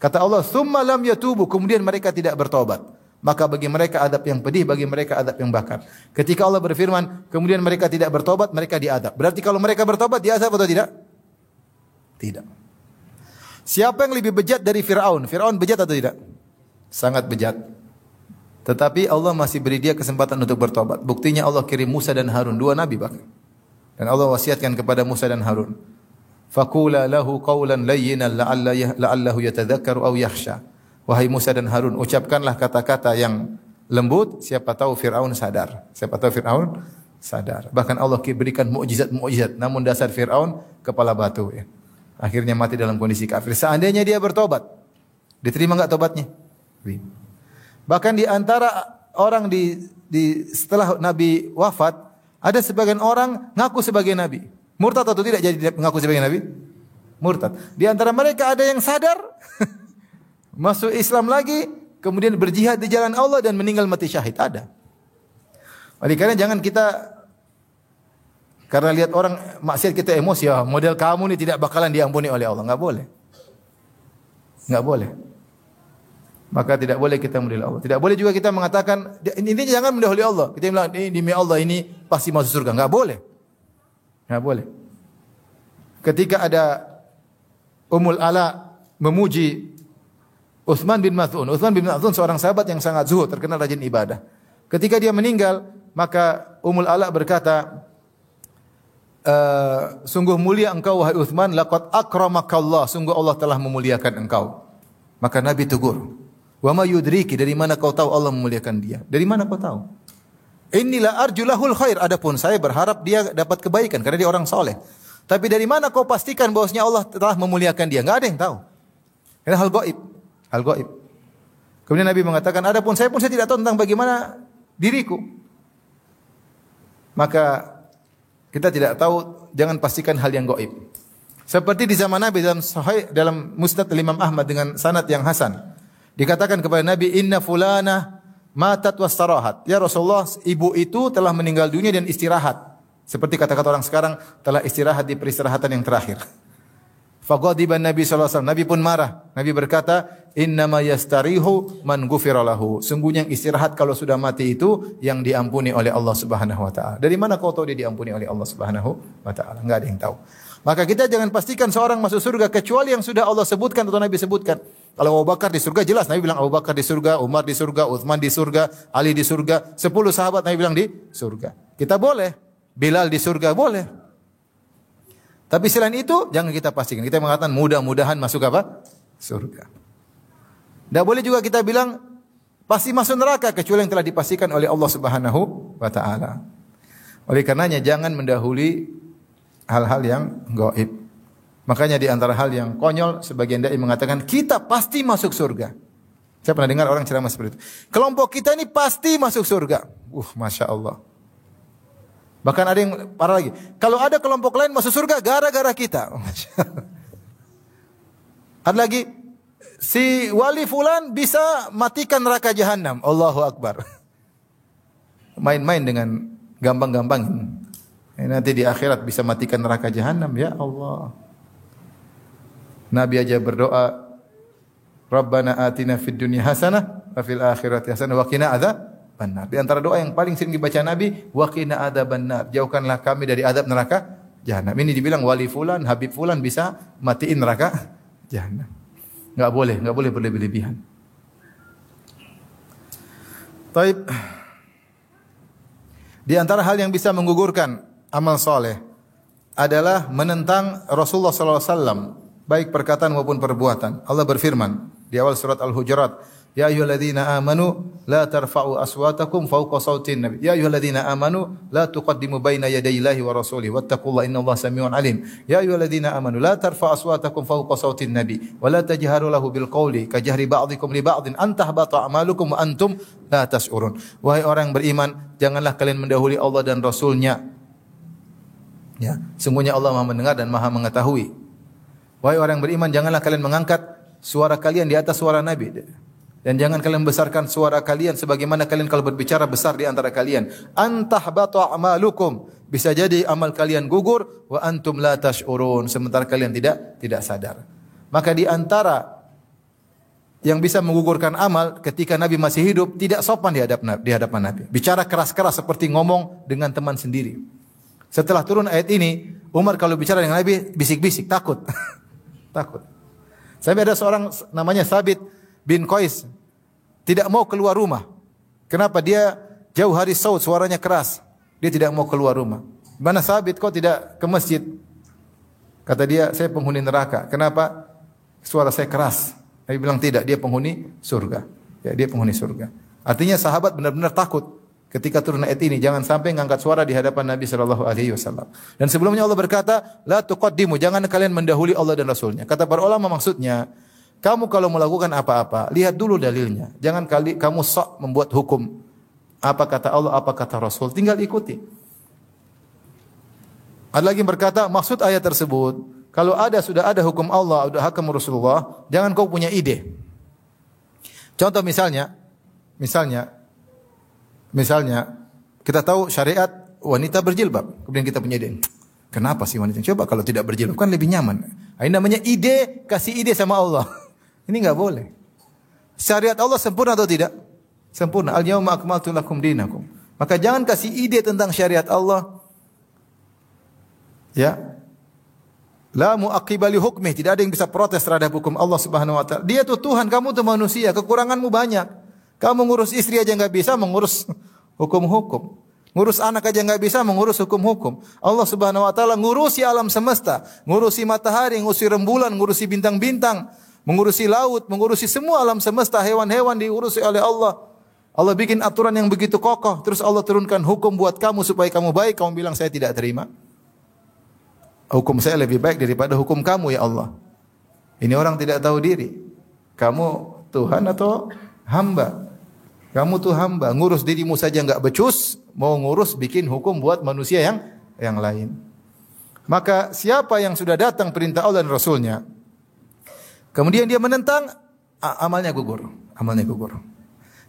A: Kata Allah, tsumma lam yatubu, kemudian mereka tidak bertobat. Maka bagi mereka adab yang pedih, bagi mereka adab yang bakar. Ketika Allah berfirman, kemudian mereka tidak bertobat, mereka diadab. Berarti kalau mereka bertobat, diadab atau tidak? Tidak. Siapa yang lebih bejat dari Fir'aun? Fir'aun bejat atau tidak? Sangat bejat. Tetapi Allah masih beri dia kesempatan untuk bertobat. Buktinya Allah kirim Musa dan Harun, dua nabi bahkan. Dan Allah wasiatkan kepada Musa dan Harun, faqula lahu qawlan layyinan la'allahu yatadzakkaru aw yakhsha. Wahai Musa dan Harun, ucapkanlah kata-kata yang lembut, siapa tahu Fir'aun sadar. Siapa tahu Fir'aun sadar. Bahkan Allah berikan mukjizat-mukjizat, namun dasar Fir'aun kepala batu ya. Akhirnya mati dalam kondisi kafir. Seandainya dia bertobat, diterima enggak tobatnya? Bahkan di antara orang setelah Nabi wafat, ada sebagian orang ngaku sebagai nabi. Murtad atau tidak jadi mengaku sebagai nabi? Murtad. Di antara mereka ada yang sadar masuk Islam lagi, kemudian berjihad di jalan Allah dan meninggal mati syahid. Ada. Oleh karena jangan kita karena lihat orang maksiat kita emosi, ya model kamu ini tidak bakalan diampuni oleh Allah. Enggak boleh. Enggak boleh. Maka tidak boleh kita mendahului Allah. Tidak boleh juga kita mengatakan ini jangan mendahului Allah. Kita bilang ini demi Allah ini pasti masuk surga. Enggak boleh. Enggak boleh. Ketika ada Ummul Ala memuji Utsman bin Maz'un. Utsman bin Maz'un seorang sahabat yang sangat zuhud, terkenal rajin ibadah. Ketika dia meninggal, maka Ummul Ala berkata, sungguh mulia engkau wahai Utsman, laqad akramakallah, sungguh Allah telah memuliakan engkau. Maka Nabi tegur, wa ma yudriki, dari mana kau tahu Allah memuliakan dia? Dari mana kau tahu? Inilah arjulahul khair, adapun saya berharap dia dapat kebaikan karena dia orang soleh. Tapi dari mana kau pastikan bahwasanya Allah telah memuliakan dia? Enggak ada yang tahu. Ini hal gaib. Hal gaib. Kemudian Nabi mengatakan, adapun saya pun saya tidak tahu tentang bagaimana diriku. Maka kita tidak tahu, jangan pastikan hal yang gaib. Seperti di zaman Nabi dalam Musnad Imam Ahmad dengan sanad yang hasan. Dikatakan kepada Nabi, inna fulana matat wastarahat. Ya Rasulullah, ibu itu telah meninggal dunia dan istirahat. Seperti kata-kata orang sekarang, telah istirahat di peristirahatan yang terakhir. Faqadiban Nabi sallallahu alaihi wasallam. Nabi pun marah. Nabi berkata, innama yastarihu man ghufira lahu. Sungguhnya yang istirahat kalau sudah mati itu yang diampuni oleh Allah Subhanahu wa taala. Dari mana kau tahu dia diampuni oleh Allah Subhanahu wa taala? Enggak ada yang tahu. Maka kita jangan pastikan seorang masuk surga kecuali yang sudah Allah sebutkan atau Nabi sebutkan. Kalau Abu Bakar di surga jelas, Nabi bilang Abu Bakar di surga, Umar di surga, Utsman di surga, Ali di surga, 10 sahabat Nabi bilang di surga. Kita boleh, Bilal di surga boleh. Tapi selain itu jangan kita pastikan. Kita mengatakan mudah-mudahan masuk apa? Surga. Tidak boleh juga kita bilang pasti masuk neraka kecuali yang telah dipastikan oleh Allah Subhanahu wa taala. Oleh karenanya jangan mendahului hal-hal yang gaib. Makanya di antara hal yang konyol, sebagian dai mengatakan kita pasti masuk surga. Saya pernah dengar orang ceramah seperti itu. Kelompok kita ini pasti masuk surga. Masya Allah. Bahkan ada yang parah lagi. Kalau ada kelompok lain masuk surga gara-gara kita. Ada lagi, si wali fulan bisa matikan neraka jahanam. Allahu Akbar. Main-main dengan gampang-gampang. Nanti di akhirat bisa matikan neraka jahanam, ya Allah. Nabi aja berdoa, Rabbana atina fid dunya hasanah wa fil akhirati hasanah wa qina adzabannar. Di antara doa yang paling sering dibaca Nabi, wa qina adzabannar. Jauhkanlah kami dari azab neraka jahanam. Ini dibilang wali fulan, Habib fulan bisa matiin neraka jahanam. Enggak boleh berlebih-lebihan. Taib. Di antara hal yang bisa menggugurkan amal soleh adalah menentang Rasulullah sallallahu alaihi wasallam, baik perkataan maupun perbuatan. Allah berfirman di awal surat Al-Hujurat, ya ayyuhalladzina amanu la tarfa'u aswatakum fawqa sautin nabi. Ya ayyuhalladzina amanu la tuqaddimu baina yadayillahi wa rasulihi wattaqullaha innallaha samiun alim. Ya ayyuhalladzina amanu la tarfa'u aswatakum fawqa sautin nabi wa la tajharu lahu bil qawli kajahri ba'dikum li ba'din an tahbata a'malukum wa antum la tash'urun. Wahai orang beriman, janganlah kalian mendahului Allah dan Rasulnya. Ya, sungguhnya Allah Maha mendengar dan Maha mengetahui. Wahai orang beriman, janganlah kalian mengangkat suara kalian di atas suara Nabi. Dan jangan kalian besarkan suara kalian sebagaimana kalian kalau berbicara besar di antara kalian. Antahbatu a'malukum. Bisa jadi amal kalian gugur wa antum la tash'urun, sementara kalian tidak sadar. Maka di antara yang bisa menggugurkan amal ketika Nabi masih hidup, tidak sopan di hadapan Nabi. Bicara keras-keras seperti ngomong dengan teman sendiri. Setelah turun ayat ini, Umar kalau bicara dengan Nabi bisik-bisik, takut. Takut. Sampai ada seorang namanya Sabit bin Qais tidak mau keluar rumah. Kenapa? Dia jauh hari saud, suaranya keras. Dia tidak mau keluar rumah. Mana Sabit, kok tidak ke masjid? Kata dia, saya penghuni neraka. Kenapa? Suara saya keras. Nabi bilang tidak, dia penghuni surga. Ya, dia penghuni surga. Artinya sahabat benar-benar takut ketika turun ayat ini, jangan sampai ngangkat suara di hadapan Nabi sallallahu alaihi wasallam. Dan sebelumnya Allah berkata, la tuqaddimu, jangan kalian mendahului Allah dan Rasulnya. Kata para ulama maksudnya, kamu kalau melakukan apa-apa, lihat dulu dalilnya. Jangan kamu sok membuat hukum. Apa kata Allah, apa kata Rasul, tinggal ikuti. Ada lagi yang berkata, maksud ayat tersebut, kalau sudah ada hukum Allah, ada hukum Rasulullah, jangan kau punya ide. Contoh misalnya kita tahu syariat wanita berjilbab, kemudian kita punya ide. Kenapa sih wanita? Coba kalau tidak berjilbab kan lebih nyaman. Ini namanya ide, kasih ide sama Allah. Ini enggak boleh. Syariat Allah sempurna atau tidak? Sempurna. Al-yauma akmaltu lakum dinakum. Maka jangan kasih ide tentang syariat Allah. Ya. La mu'aqqiba li hukmih, tidak ada yang bisa protes terhadap hukum Allah Subhanahu wa taala. Dia tuh Tuhan, kamu tuh manusia, kekuranganmu banyak. Kamu ngurus istri aja enggak bisa, mengurus hukum-hukum. Ngurus anak aja enggak bisa, mengurus hukum-hukum. Allah Subhanahu wa taala ngurusi alam semesta, ngurusi matahari, ngurusi rembulan, ngurusi bintang-bintang, mengurusi laut, mengurusi semua alam semesta, hewan-hewan diurusi oleh Allah. Allah bikin aturan yang begitu kokoh, terus Allah turunkan hukum buat kamu supaya kamu baik, kamu bilang saya tidak terima. Hukum saya lebih baik daripada hukum kamu ya Allah. Ini orang tidak tahu diri. Kamu Tuhan atau hamba? Kamu tuh hamba, ngurus dirimu saja enggak becus, mau ngurus bikin hukum buat manusia yang lain. Maka siapa yang sudah datang perintah Allah dan Rasulnya, kemudian dia menentang, amalnya gugur.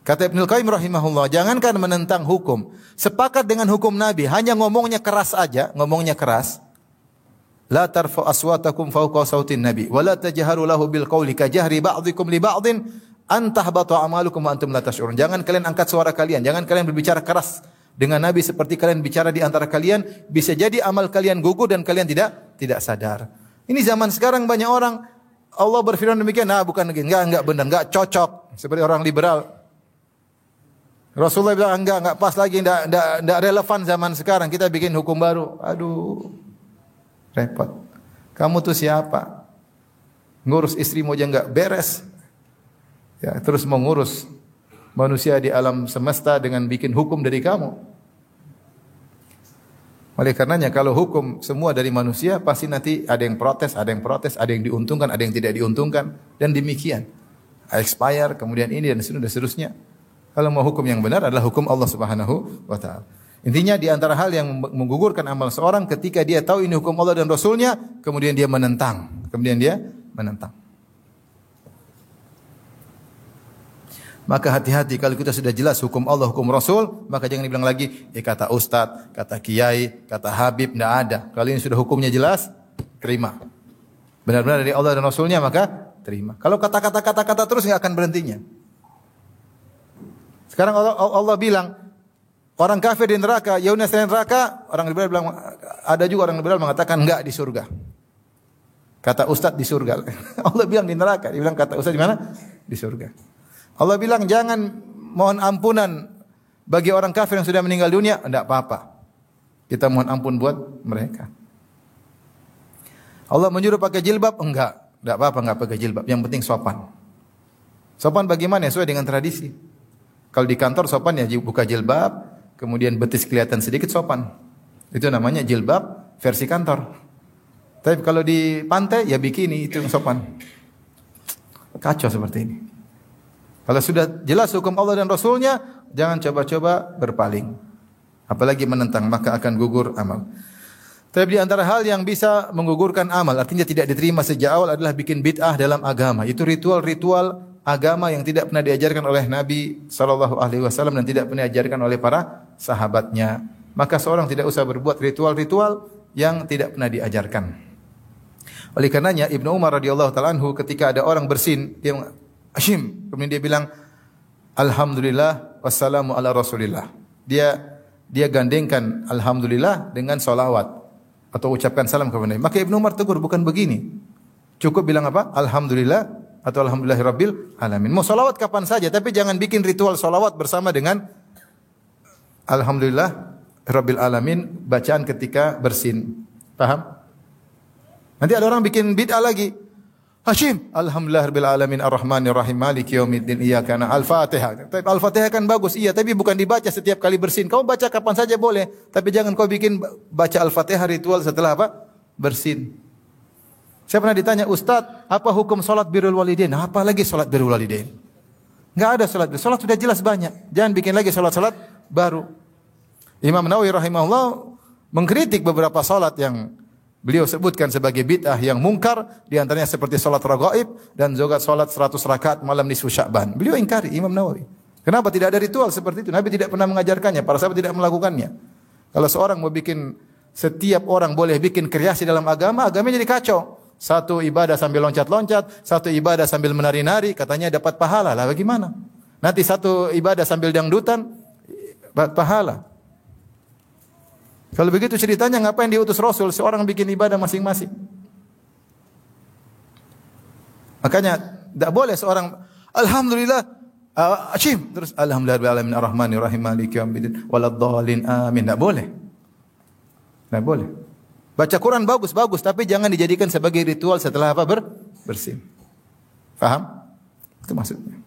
A: Kata Ibnu Qayyim rahimahullah, jangankan menentang hukum, sepakat dengan hukum Nabi, hanya ngomongnya keras aja, ngomongnya keras. La tarfa aswatakum fawqa sautin nabi wa la tajharu lahu bil qawli ka jahri ba'dikum li ba'din an tahbata a'malukum wa antum la tash'urun. Jangan kalian angkat suara kalian, jangan kalian berbicara keras dengan Nabi seperti kalian bicara di antara kalian, bisa jadi amal kalian gugur dan kalian tidak sadar. Ini zaman sekarang banyak orang Allah berfirman demikian, bukan enggak benar, enggak cocok, seperti orang liberal. Rasulullah bilang enggak pas lagi, enggak relevan zaman sekarang, kita bikin hukum baru. Aduh. Repot. Kamu tuh siapa? Ngurus istrimu aja enggak beres. Ya, terus mengurus manusia di alam semesta dengan bikin hukum dari kamu. Oleh karenanya kalau hukum semua dari manusia, pasti nanti ada yang protes, ada yang diuntungkan, ada yang tidak diuntungkan, dan demikian. Expire, kemudian ini dan seterusnya. Kalau mau hukum yang benar adalah hukum Allah Subhanahu wa taala. Intinya di antara hal yang menggugurkan amal seorang ketika dia tahu ini hukum Allah dan Rasulnya, kemudian dia menentang. Maka hati-hati kalau kita sudah jelas hukum Allah, hukum Rasul, maka jangan dibilang lagi, kata Ustadz, kata Kiai, kata Habib, tidak ada. Kalau ini sudah hukumnya jelas, terima. Benar-benar dari Allah dan Rasulnya, maka terima. Kalau kata-kata terus nggak akan berhentinya. Sekarang Allah bilang, orang kafir di neraka, yaumna selain neraka, orang liberal bilang, ada juga orang liberal mengatakan enggak di surga. Kata Ustadz di surga. Allah bilang di neraka, dia bilang kata Ustadz di mana? Di surga. Allah bilang jangan mohon ampunan bagi orang kafir yang sudah meninggal dunia, enggak apa-apa. Kita mohon ampun buat mereka. Allah menyuruh pakai jilbab, enggak apa-apa enggak pakai jilbab, yang penting sopan. Sopan bagaimana? Sesuai dengan tradisi. Kalau di kantor sopan ya buka jilbab, kemudian betis kelihatan sedikit sopan. Itu namanya jilbab versi kantor. Tapi kalau di pantai ya bikini, itu yang sopan. Kacau seperti ini. Kalau sudah jelas hukum Allah dan Rasulnya, jangan coba-coba berpaling. Apalagi menentang, maka akan gugur amal. Tapi di antara hal yang bisa menggugurkan amal, artinya tidak diterima sejak awal, adalah bikin bid'ah dalam agama. Itu ritual-ritual agama yang tidak pernah diajarkan oleh Nabi SAW dan tidak pernah diajarkan oleh para sahabatnya. Maka seorang tidak usah berbuat ritual-ritual yang tidak pernah diajarkan. Oleh karenanya Ibnu Umar radhiyallahu taala anhu ketika ada orang bersin, dia Hashim, kemudian dia bilang alhamdulillah wassalamu ala rasulillah. Dia gandengkan alhamdulillah dengan salawat atau ucapkan salam kepada Nabi. Maka Ibnu Umar tegur, bukan begini. Cukup bilang apa? Alhamdulillah atau alhamdulillahirabbil alamin. Mau salawat kapan saja, tapi jangan bikin ritual salawat bersama dengan alhamdulillah rabbil alamin bacaan ketika bersin. Paham? Nanti ada orang bikin bid'ah lagi. Hashim, alhamdulillahirabbil alamin arrahmanir rahim maliki yaumiddin iyyaka na'budu al-Fatihah. Tapi al-Fatihah kan bagus, iya, tapi bukan dibaca setiap kali bersin. Kau baca kapan saja boleh, tapi jangan kau bikin baca al-Fatihah ritual setelah apa? Bersin. Saya pernah ditanya, Ustaz, apa hukum salat birrul walidain? Apa lagi salat birrul walidain? Enggak ada salat. Salat sudah jelas banyak. Jangan bikin lagi salat-salat baru. Imam Nawawi rahimahullah mengkritik beberapa salat yang beliau sebutkan sebagai bid'ah yang mungkar, di antaranya seperti salat raghaib dan juga salat 100 rakaat malam nisfu Sya'ban. Beliau ingkari, Imam Nawawi. Kenapa tidak ada ritual seperti itu? Nabi tidak pernah mengajarkannya, para sahabat tidak melakukannya. Kalau seorang mau bikin, setiap orang boleh bikin kreasi dalam agama, agamanya jadi kacau. Satu ibadah sambil loncat-loncat, satu ibadah sambil menari-nari, katanya dapat pahala. Lah bagaimana? Nanti satu ibadah sambil dangdutan, dapat pahala. Kalau begitu ceritanya ngapain diutus Rasul? Seorang bikin ibadah masing-masing. Makanya tidak boleh seorang alhamdulillah Hashim terus alhamdulillah alamin arrahmanir rahim maliki yaumiddin waladdallin amin. Tidak boleh. Tidak boleh. Baca Quran bagus tapi jangan dijadikan sebagai ritual setelah apa? Bersin. Paham? Itu maksudnya.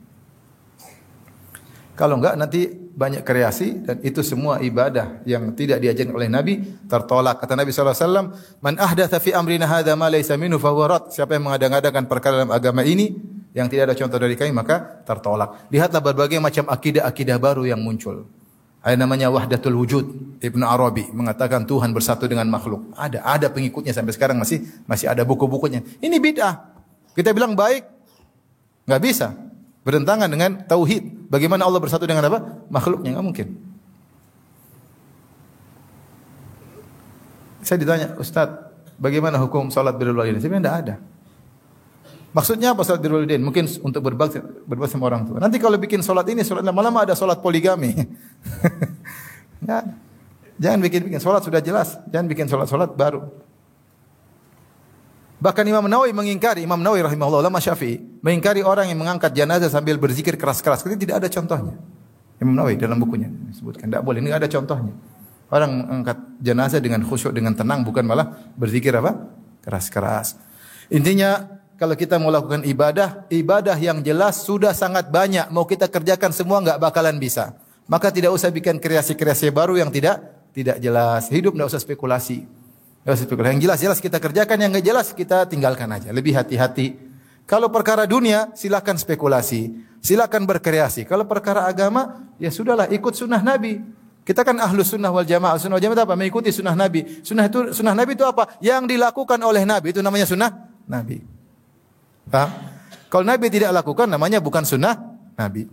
A: Kalau enggak nanti banyak kreasi dan itu semua ibadah yang tidak diajarkan oleh Nabi tertolak. Kata Nabi SAW, "Man ahdatsa fi amrina hadza ma laysa minhu fa huwa rad." Siapa yang mengada-ngadakan perkara dalam agama ini yang tidak ada contoh dari kami maka tertolak. Lihatlah berbagai macam akidah-akidah baru yang muncul. Ada namanya wahdatul wujud. Ibnu Arabi mengatakan Tuhan bersatu dengan makhluk. Ada pengikutnya sampai sekarang masih ada buku-bukunya. Ini bid'ah. Kita bilang baik, enggak bisa. Bertentangan dengan tauhid. Bagaimana Allah bersatu dengan apa? Makhluknya, enggak mungkin. Saya ditanya, Ustaz, bagaimana hukum salat birrul walidain? Saya bilang enggak ada. Maksudnya apa salat birrul walidain? Mungkin untuk berbakti sama orang tua. Nanti kalau bikin salat ini, salat lama-lama ada salat poligami. Enggak. Jangan bikin salat sudah jelas, jangan bikin salat baru. Bahkan Imam Nawawi mengingkari, Imam Nawawi rahimahullah ulama Syafi'i, mengingkari orang yang mengangkat jenazah sambil berzikir keras-keras. Ini tidak ada contohnya. Imam Nawawi dalam bukunya disebutkan tidak boleh, ini ada contohnya. Orang mengangkat jenazah dengan khusyuk, dengan tenang, bukan malah berzikir apa? Keras-keras. Intinya kalau kita mau lakukan ibadah yang jelas sudah sangat banyak. Mau kita kerjakan semua enggak bakalan bisa. Maka tidak usah bikin kreasi-kreasi baru yang tidak jelas. Hidup enggak usah spekulasi. Yang jelas-jelas kita kerjakan, yang enggak jelas kita tinggalkan aja. Lebih hati-hati. Kalau perkara dunia, silakan spekulasi, silakan berkreasi. Kalau perkara agama, ya sudahlah ikut sunnah Nabi. Kita kan ahlus sunnah wal jamaah. Sunnah wal jamaah itu apa? Mengikuti sunnah Nabi. Sunnah Nabi itu apa? Yang dilakukan oleh Nabi itu namanya sunnah Nabi. Paham? Kalau Nabi tidak lakukan namanya bukan sunnah Nabi.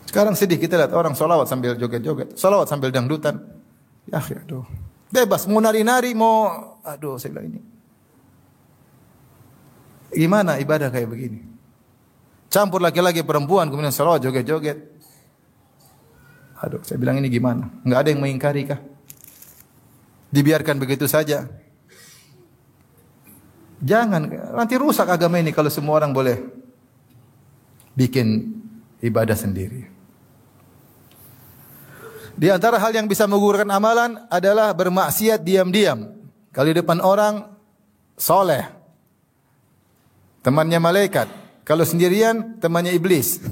A: Sekarang sedih kita lihat orang solawat sambil joget-joget, solawat sambil dangdutan. Ya, aduh. Bebas, mau nari-nari, mau... Aduh, saya bilang ini. Gimana ibadah kayak begini? Campur laki-laki perempuan, kemudian solawat, joget-joget. Aduh, saya bilang ini gimana? Enggak ada yang mengingkari kah? Dibiarkan begitu saja. Jangan, nanti rusak agama ini kalau semua orang boleh bikin ibadah sendiri. Di antara hal yang bisa menggugurkan amalan adalah bermaksiat diam-diam. Kalau di depan orang, soleh. Temannya malaikat. Kalau sendirian, temannya iblis.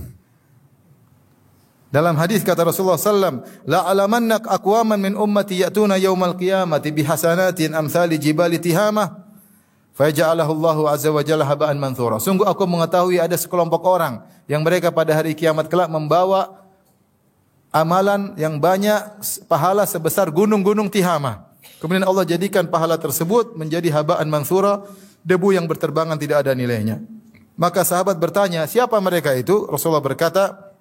A: Dalam hadis kata Rasulullah SAW, la'alamannak aqwaman min ummati ya'tuna yawmal qiyamati bihasanatin amthali jibali tihamah, fayaja'alahu Allahu azza wa jalla haba'an manthura. Sungguh aku mengetahui ada sekelompok orang yang mereka pada hari kiamat kelak membawa amalan yang banyak, pahala sebesar gunung-gunung Tihamah. Kemudian Allah jadikan pahala tersebut menjadi haba'an manthura, debu yang berterbangan tidak ada nilainya. Maka sahabat bertanya, siapa mereka itu? Rasulullah berkata,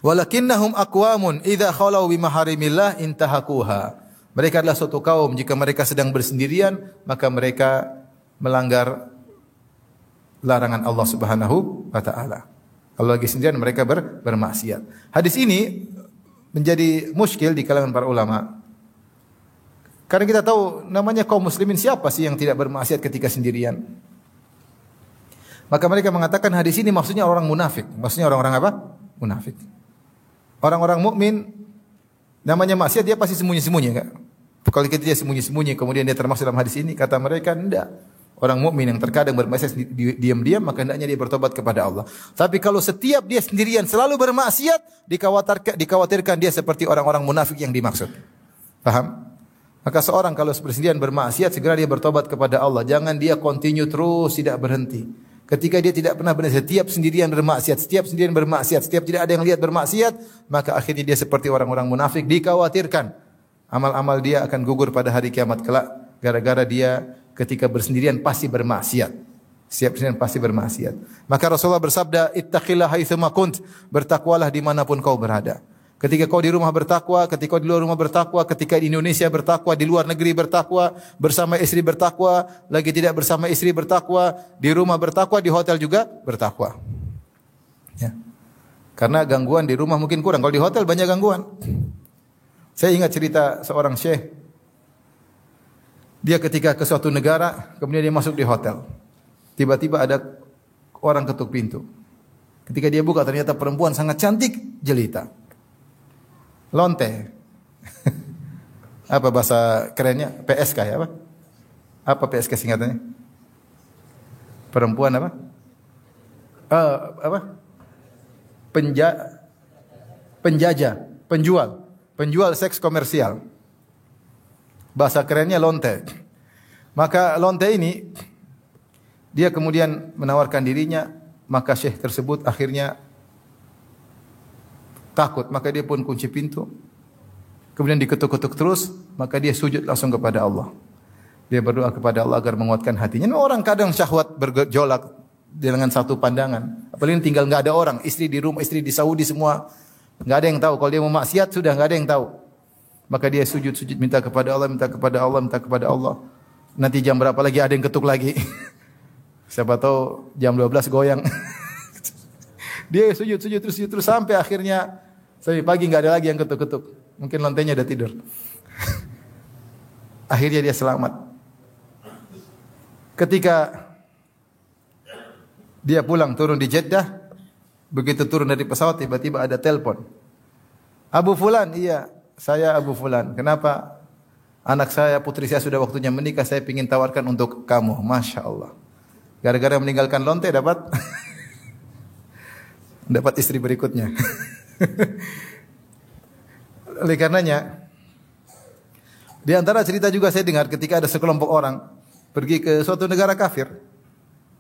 A: walakinnahum aqwamun idza khalau bi maharimillah intahakuha. Mereka adalah suatu kaum jika mereka sedang bersendirian maka mereka melanggar larangan Allah Subhanahu wa taala. Kalau lagi sendirian mereka bermaksiat. Hadis ini menjadi muskil di kalangan para ulama. Karena kita tahu namanya kaum muslimin siapa sih yang tidak bermaksiat ketika sendirian? Maka mereka mengatakan hadis ini maksudnya orang munafik. Maksudnya orang-orang apa? Munafik. Orang-orang mukmin namanya maksiat dia pasti sembunyi-sembunyi enggak? Kalau dia sembunyi-sembunyi kemudian dia termasuk dalam hadis ini, kata mereka enggak. Orang mukmin yang terkadang bermaksiat diam-diam maka hendaknya dia bertobat kepada Allah. Tapi kalau setiap dia sendirian selalu bermaksiat, dikhawatirkan dia seperti orang-orang munafik yang dimaksud. Paham? Maka seorang kalau bersendirian bermaksiat segera dia bertobat kepada Allah. Jangan dia continue terus tidak berhenti. Ketika dia tidak pernah berhenti, setiap sendirian bermaksiat, setiap tidak ada yang lihat bermaksiat, maka akhirnya dia seperti orang-orang munafik, dikhawatirkan amal-amal dia akan gugur pada hari kiamat kelak gara-gara dia ketika bersendirian pasti bermaksiat. Setiap sendirian pasti bermaksiat. Maka Rasulullah bersabda, ittaqillaha haitsuma kunt, bertakwalah dimanapun kau berada. Ketika kau di rumah bertakwa, ketika kau di luar rumah bertakwa, ketika di Indonesia bertakwa, di luar negeri bertakwa, bersama istri bertakwa, lagi tidak bersama istri bertakwa, di rumah bertakwa, di hotel juga bertakwa. Ya. Karena gangguan di rumah mungkin kurang, kalau di hotel banyak gangguan. Saya ingat cerita seorang syekh. Dia ketika ke suatu negara, kemudian dia masuk di hotel. Tiba-tiba ada orang ketuk pintu. Ketika dia buka ternyata perempuan sangat cantik, jelita. Lonte. Apa bahasa kerennya? PSK ya apa? Apa PSK singkatannya? Perempuan apa? Apa? Penjajah, penjual seks komersial. Bahasa kerennya lonte. Maka lonte ini dia kemudian menawarkan dirinya, maka syekh tersebut akhirnya takut, maka dia pun kunci pintu. Kemudian diketuk-ketuk terus, maka dia sujud langsung kepada Allah. Dia berdoa kepada Allah agar menguatkan hatinya. Orang kadang syahwat bergejolak dengan satu pandangan. Apalagi tinggal enggak ada orang, istri di rumah, istri di Saudi semua enggak ada yang tahu. Kalau dia mau maksiat sudah enggak ada yang tahu. Maka dia sujud minta kepada Allah, minta kepada Allah. Nanti jam berapa lagi ada yang ketuk lagi. Siapa tahu jam 12 goyang. Dia sujud terus sampai akhirnya sampai pagi enggak ada lagi yang ketuk-ketuk. Mungkin lantainya udah tidur. Akhirnya dia selamat. Ketika dia pulang turun di Jeddah, begitu turun dari pesawat tiba-tiba ada telepon. Abu Fulan, iya, saya Abu Fulan. Kenapa? Anak saya, putri saya sudah waktunya menikah, saya ingin tawarkan untuk kamu. Masya Allah. Gara-gara meninggalkan lonte dapat istri berikutnya. Oleh karenanya, di antara cerita juga saya dengar ketika ada sekelompok orang pergi ke suatu negara kafir.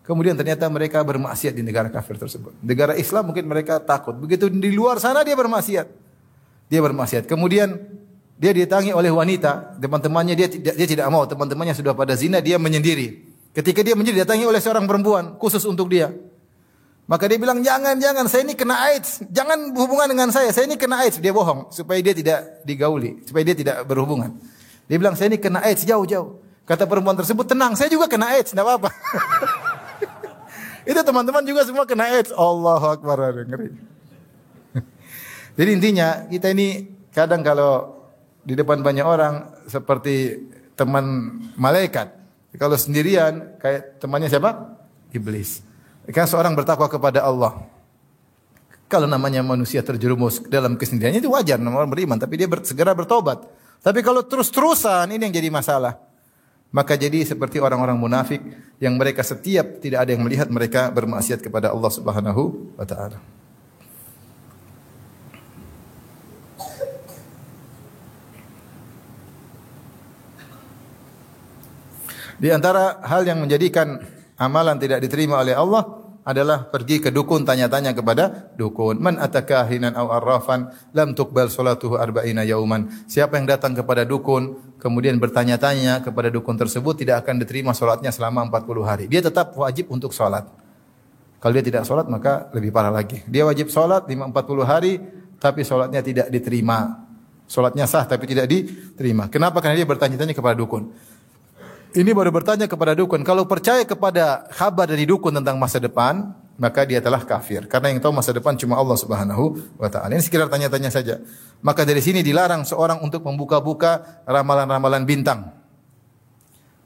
A: Kemudian ternyata mereka bermaksiat di negara kafir tersebut. Negara Islam mungkin mereka takut. Begitu di luar sana dia bermaksiat. Kemudian dia didatangi oleh wanita, teman-temannya dia tidak mau, teman-temannya sudah pada zina, dia menyendiri. Ketika dia menyendiri didatangi oleh seorang perempuan khusus untuk dia. Maka dia bilang, jangan, saya ini kena AIDS. Jangan berhubungan dengan saya ini kena AIDS. Dia bohong, supaya dia tidak digauli, supaya dia tidak berhubungan. Dia bilang, saya ini kena AIDS, jauh. Kata perempuan tersebut, tenang, saya juga kena AIDS, tidak apa-apa. Itu teman-teman juga semua kena AIDS. Allahu Akbar, ngeri. Jadi intinya, kita ini kadang kalau di depan banyak orang, seperti teman malaikat. Kalau sendirian, kayak temannya siapa? Iblis. Kan seorang bertakwa kepada Allah. Kalau namanya manusia terjerumus dalam kesendiriannya itu wajar, namanya orang beriman, tapi dia segera bertobat. Tapi kalau terus-terusan ini yang jadi masalah. Maka jadi seperti orang-orang munafik yang mereka setiap tidak ada yang melihat mereka bermaksiat kepada Allah Subhanahu wa taala. Di antara hal yang menjadikan amalan tidak diterima oleh Allah adalah pergi ke dukun, tanya-tanya kepada dukun. Man atakahinan aw arrafan lam tuqbal salatuhu arba'ina yauman. Siapa yang datang kepada dukun kemudian bertanya-tanya kepada dukun tersebut tidak akan diterima salatnya selama 40 hari. Dia tetap wajib untuk salat. Kalau dia tidak salat maka lebih parah lagi. Dia wajib salat 40 hari tapi salatnya tidak diterima. Salatnya sah tapi tidak diterima. Kenapa? Karena dia bertanya-tanya kepada dukun. Ini baru bertanya kepada dukun. Kalau percaya kepada kabar dari dukun tentang masa depan, maka dia telah kafir. Karena yang tahu masa depan cuma Allah Subhanahu wa taala. Ini sekedar tanya-tanya saja. Maka dari sini dilarang seorang untuk membuka-buka ramalan-ramalan bintang.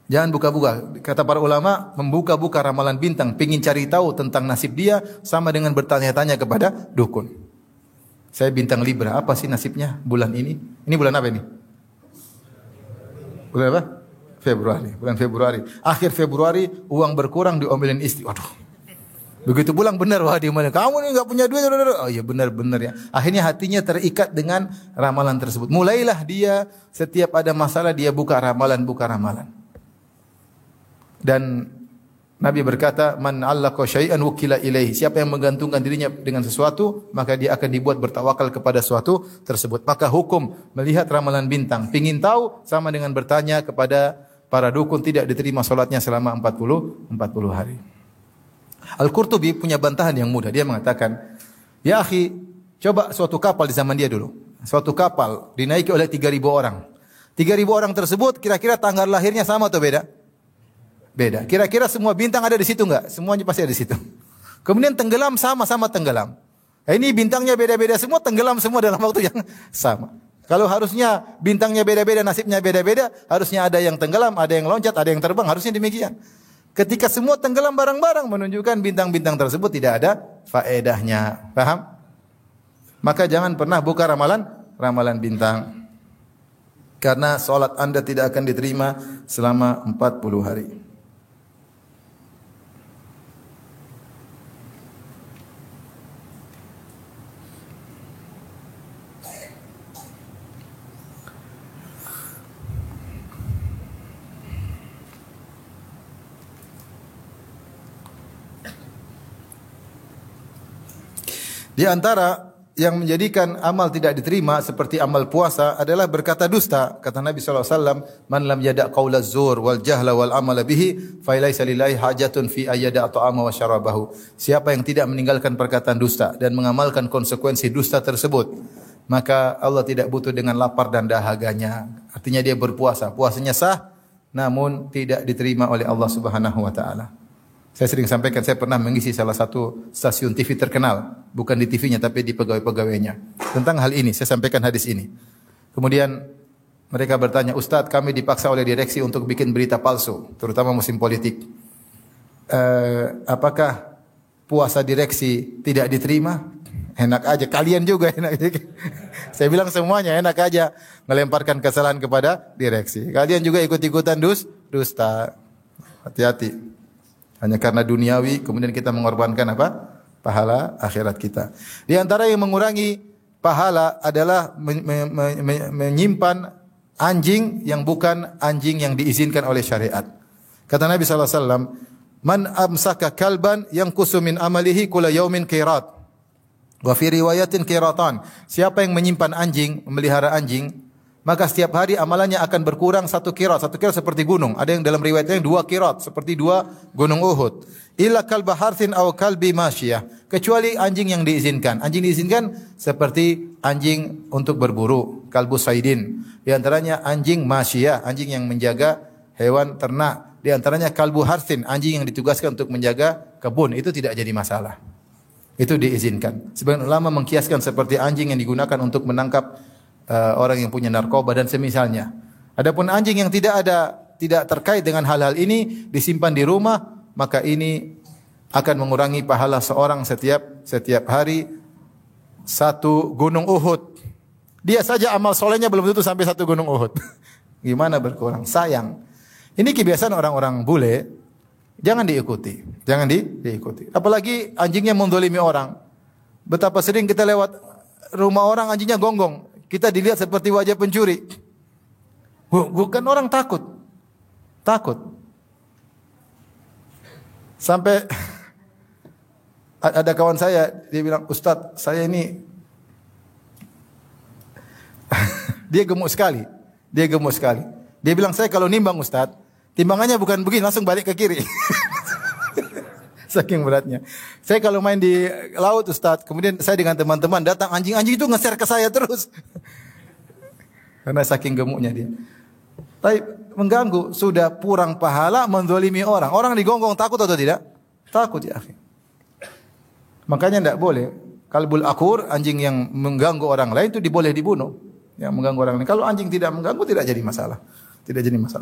A: Jangan buka-buka. Kata para ulama, membuka-buka ramalan bintang, pengin cari tahu tentang nasib dia sama dengan bertanya-tanya kepada dukun. Saya bintang Libra, apa sih nasibnya bulan ini? Ini bulan apa ini? Bulan apa? Bulan Februari. Akhir Februari uang berkurang diomelin istri. Waduh. Begitu pulang benar wah diomelin. Kamu ini enggak punya duit. Oh iya benar ya. Akhirnya hatinya terikat dengan ramalan tersebut. Mulailah dia setiap ada masalah dia buka ramalan. Dan Nabi berkata, "Man 'allaqa syai'an wukila ilaihi." Siapa yang menggantungkan dirinya dengan sesuatu, maka dia akan dibuat bertawakal kepada sesuatu tersebut. Maka hukum melihat ramalan bintang, pengin tahu sama dengan bertanya kepada para dukun, tidak diterima salatnya selama 40 hari. Al-Qurtubi punya bantahan yang mudah. Dia mengatakan, "Ya akhi, coba suatu kapal di zaman dia dulu. Suatu kapal dinaiki oleh 3.000 orang. 3.000 orang tersebut kira-kira tanggal lahirnya sama atau beda? Beda. Kira-kira semua bintang ada di situ enggak? Semuanya pasti ada di situ. Kemudian tenggelam sama-sama tenggelam. Nah, ini bintangnya beda-beda semua, tenggelam semua dalam waktu yang sama. Kalau harusnya bintangnya beda-beda, nasibnya beda-beda, harusnya ada yang tenggelam, ada yang loncat, ada yang terbang, harusnya demikian. Ketika semua tenggelam bareng-bareng menunjukkan bintang-bintang tersebut tidak ada faedahnya. Paham? Maka jangan pernah buka ramalan bintang. Karena salat Anda tidak akan diterima selama 40 hari. Di antara yang menjadikan amal tidak diterima seperti amal puasa adalah berkata dusta. Kata Nabi SAW, "Man lam yada' qawla zur wal jahla wal amala bihi, fa laysa lillahi hajatun fi ayyada' ta'ama wa syarabahu." Siapa yang tidak meninggalkan perkataan dusta dan mengamalkan konsekuensi dusta tersebut, maka Allah tidak butuh dengan lapar dan dahaganya. Artinya dia berpuasa, puasanya sah namun tidak diterima oleh Allah Subhanahu wa taala. Saya sering sampaikan, saya pernah mengisi salah satu stasiun TV terkenal, bukan di TV-nya tapi di pegawai-pegawainya. Tentang hal ini, saya sampaikan hadis ini. Kemudian mereka bertanya, "Ustadz, kami dipaksa oleh direksi untuk bikin berita palsu, terutama musim politik. Apakah puasa direksi tidak diterima?" Enak aja, kalian juga enak aja. Saya bilang semuanya enak aja melemparkan kesalahan kepada direksi. Kalian juga ikut-ikutan dusta. Hati-hati. Hanya karena duniawi, kemudian kita mengorbankan apa? Pahala akhirat kita. Di antara yang mengurangi pahala adalah menyimpan anjing yang bukan anjing yang diizinkan oleh syariat. Kata Nabi SAW, "Man amsaka kalban yang kusumin amalihi kula yaumin qirat." Wa fi riwayatin qiratan. Siapa yang menyimpan anjing, memelihara anjing, maka setiap hari amalannya akan berkurang 1 qirat. 1 qirat seperti gunung. Ada yang dalam riwayatnya 2 qirat seperti 2 gunung Uhud. Illa kalba harthin aw kalbi masyiyah. Kecuali anjing yang diizinkan. Anjing diizinkan seperti anjing untuk berburu, kalbu saidin. Di antaranya anjing masyiyah, anjing yang menjaga hewan ternak. Di antaranya kalbu harthin, anjing yang ditugaskan untuk menjaga kebun. Itu tidak jadi masalah. Itu diizinkan. Sebagian ulama mengkiaskan seperti anjing yang digunakan untuk menangkap orang yang punya narkoba dan semisalnya. Adapun anjing yang tidak terkait dengan hal-hal ini disimpan di rumah, maka ini akan mengurangi pahala seorang setiap hari 1 gunung Uhud. Dia saja amal solehnya belum tentu sampai 1 gunung Uhud. Gimana berkurang? Sayang. Ini kebiasaan orang-orang bule. Jangan diikuti. Jangan diikuti. Apalagi anjingnya mendolimi orang. Betapa sering kita lewat rumah orang anjingnya gonggong. Kita dilihat seperti wajah pencuri. Bukan orang takut. Sampai ada kawan saya, dia bilang, "Ustaz, saya ini..." Dia gemuk sekali. Dia bilang, "Saya kalau nimbang Ustaz, timbangannya bukan begini, langsung balik ke kiri." Saking beratnya. Saya kalau main di laut Ustaz, kemudian saya dengan teman-teman datang, anjing-anjing itu ngeser ke saya terus. Karena saking gemuknya dia. Tapi mengganggu, sudah kurang pahala menzalimi orang. Orang digonggong takut atau tidak? Takut ya akhi. Makanya tidak boleh. Kalbul akur, anjing yang mengganggu orang lain itu boleh dibunuh. Yang mengganggu orang lain. Kalau anjing tidak mengganggu tidak jadi masalah.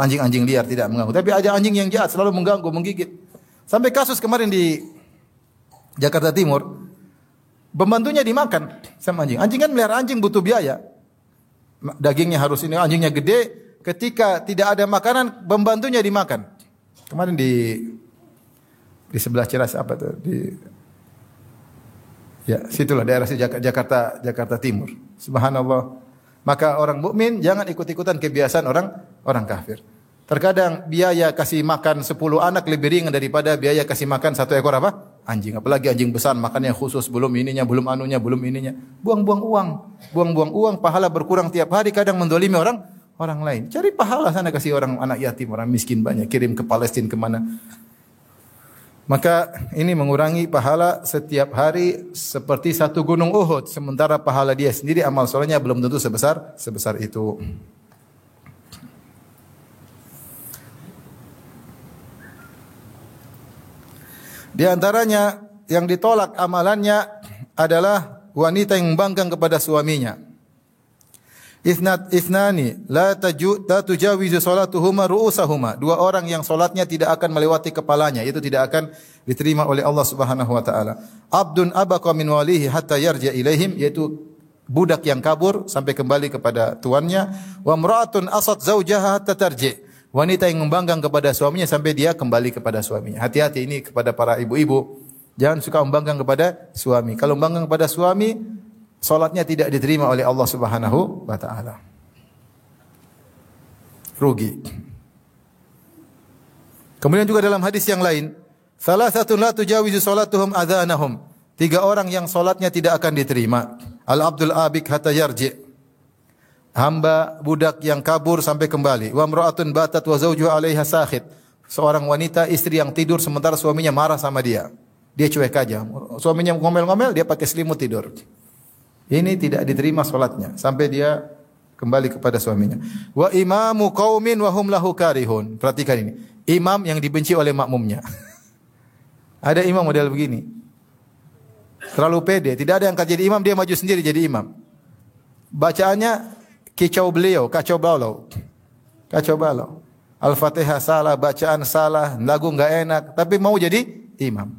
A: Anjing-anjing liar tidak mengganggu. Tapi ada anjing yang jahat selalu mengganggu, menggigit. Sampai kasus kemarin di Jakarta Timur, pembantunya dimakan sama anjing. Anjing kan melihara anjing butuh biaya. Dagingnya harus ini, anjingnya gede. Ketika tidak ada makanan, pembantunya dimakan. Kemarin di sebelah Ciras apa tuh? Situlah daerah Jakarta Timur. Subhanallah. Maka orang mukmin jangan ikut-ikutan kebiasaan orang kafir. Terkadang biaya kasih makan 10 anak lebih ringan daripada biaya kasih makan 1 ekor apa? Anjing. Apalagi anjing besar makannya khusus, belum ininya, belum anunya, belum ininya. Buang-buang uang, pahala berkurang tiap hari, kadang mendolimi orang lain. Cari pahala sana, kasih orang anak yatim, orang miskin banyak, kirim ke Palestina kemana. Maka ini mengurangi pahala setiap hari seperti 1 gunung Uhud. Sementara pahala dia sendiri amal solehnya belum tentu sebesar itu. Di antaranya yang ditolak amalannya adalah wanita yang membangkang kepada suaminya. Ithnani la tujawizu salatuhuma ru'usahuma. 2 orang yang salatnya tidak akan melewati kepalanya, itu tidak akan diterima oleh Allah Subhanahu wa taala. Abdun abaqa min walihi hatta yarja ilaihim, yaitu budak yang kabur sampai kembali kepada tuannya. Wa imra'atun asat zaujaha hatta tarji. Wanita yang membangkang kepada suaminya sampai dia kembali kepada suaminya. Hati-hati ini kepada para ibu-ibu. Jangan suka membangkang kepada suami. Kalau membangkang kepada suami, salatnya tidak diterima oleh Allah Subhanahu wa taala. Rugi. Kemudian juga dalam hadis yang lain, salasatun la tujawizu salatuhum adhanahum. 3 orang yang salatnya tidak akan diterima. Al-abdul abik hatta yarji. Hamba budak yang kabur sampai kembali. Wa imra'atun batat wa zawjuha 'alaiha sakhit. Seorang wanita istri yang tidur sementara suaminya marah sama dia. Dia cuek aja. Suaminya ngomel-ngomel, dia pakai selimut tidur. Ini tidak diterima salatnya sampai dia kembali kepada suaminya. Wa imamu qaumin wa hum lahu karihun. Perhatikan ini. Imam yang dibenci oleh makmumnya. Ada imam model begini. Terlalu pede, tidak ada yang akan jadi imam, dia maju sendiri jadi imam. Bacaannya kacau balau. Al-Fatihah salah, bacaan salah, lagu enggak enak, tapi mau jadi imam.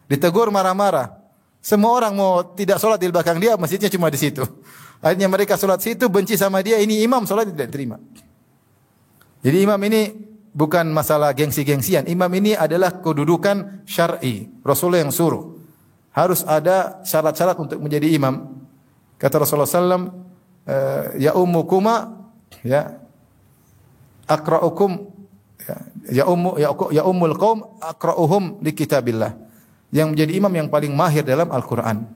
A: Ditegur marah-marah. Semua orang mau tidak salat di belakang dia, masjidnya cuma di situ. Akhirnya mereka salat situ, benci sama dia, ini imam salat tidak terima. Jadi imam ini bukan masalah gengsi-gengsian. Imam ini adalah kedudukan syar'i. Rasulullah yang suruh. Harus ada syarat-syarat untuk menjadi imam. Kata Rasulullah SAW, ya ummukuma ya aqra'ukum ya ummul qaum aqra'uhum li kitabillah. Yang menjadi imam yang paling mahir dalam Al-Qur'an.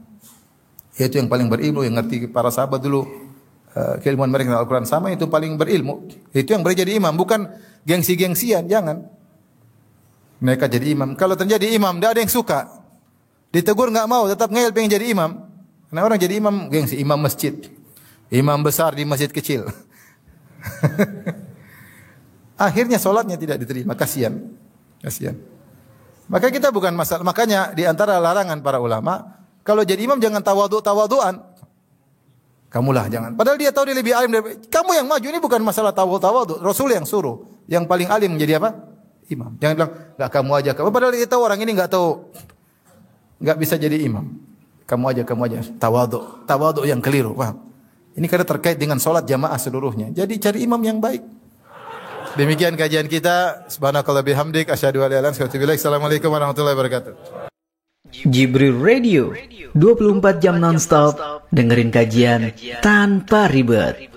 A: Yaitu yang paling berilmu, yang ngerti. Para sahabat dulu keilmuan mereka dengan Al-Quran sama, itu paling berilmu. Itu yang boleh jadi imam, bukan gengsi-gengsian, jangan. Mereka jadi imam. Kalau terjadi imam, tidak ada yang suka. Ditegur nggak mau, tetap ngeyel pengen jadi imam. Karena orang jadi imam gengsi, imam masjid, imam besar di masjid kecil. Akhirnya solatnya tidak diterima, kasihan. Maka kita bukan masalah. Makanya di antara larangan para ulama, kalau jadi imam jangan tawadhu-tawadhuan. Kamulah jangan. Padahal dia tahu dia lebih alim dari kamu yang maju. Ini bukan masalah tawadhu. Rasul yang suruh. Yang paling alim menjadi apa? Imam. Jangan bilang enggak kamu aja. Padahal dia tahu orang ini enggak tahu. Enggak bisa jadi imam. Kamu aja. Tawadhu yang keliru. Paham? Ini karena terkait dengan salat jamaah seluruhnya. Jadi cari imam yang baik. Demikian kajian kita. Subhanakallah bihamdik asyhadu an la ilaha illa anta astaghfiruka wa atubu ilaik. Assalamualaikum warahmatullahi wabarakatuh.
B: Jibril Radio 24 jam nonstop dengerin kajian tanpa ribet.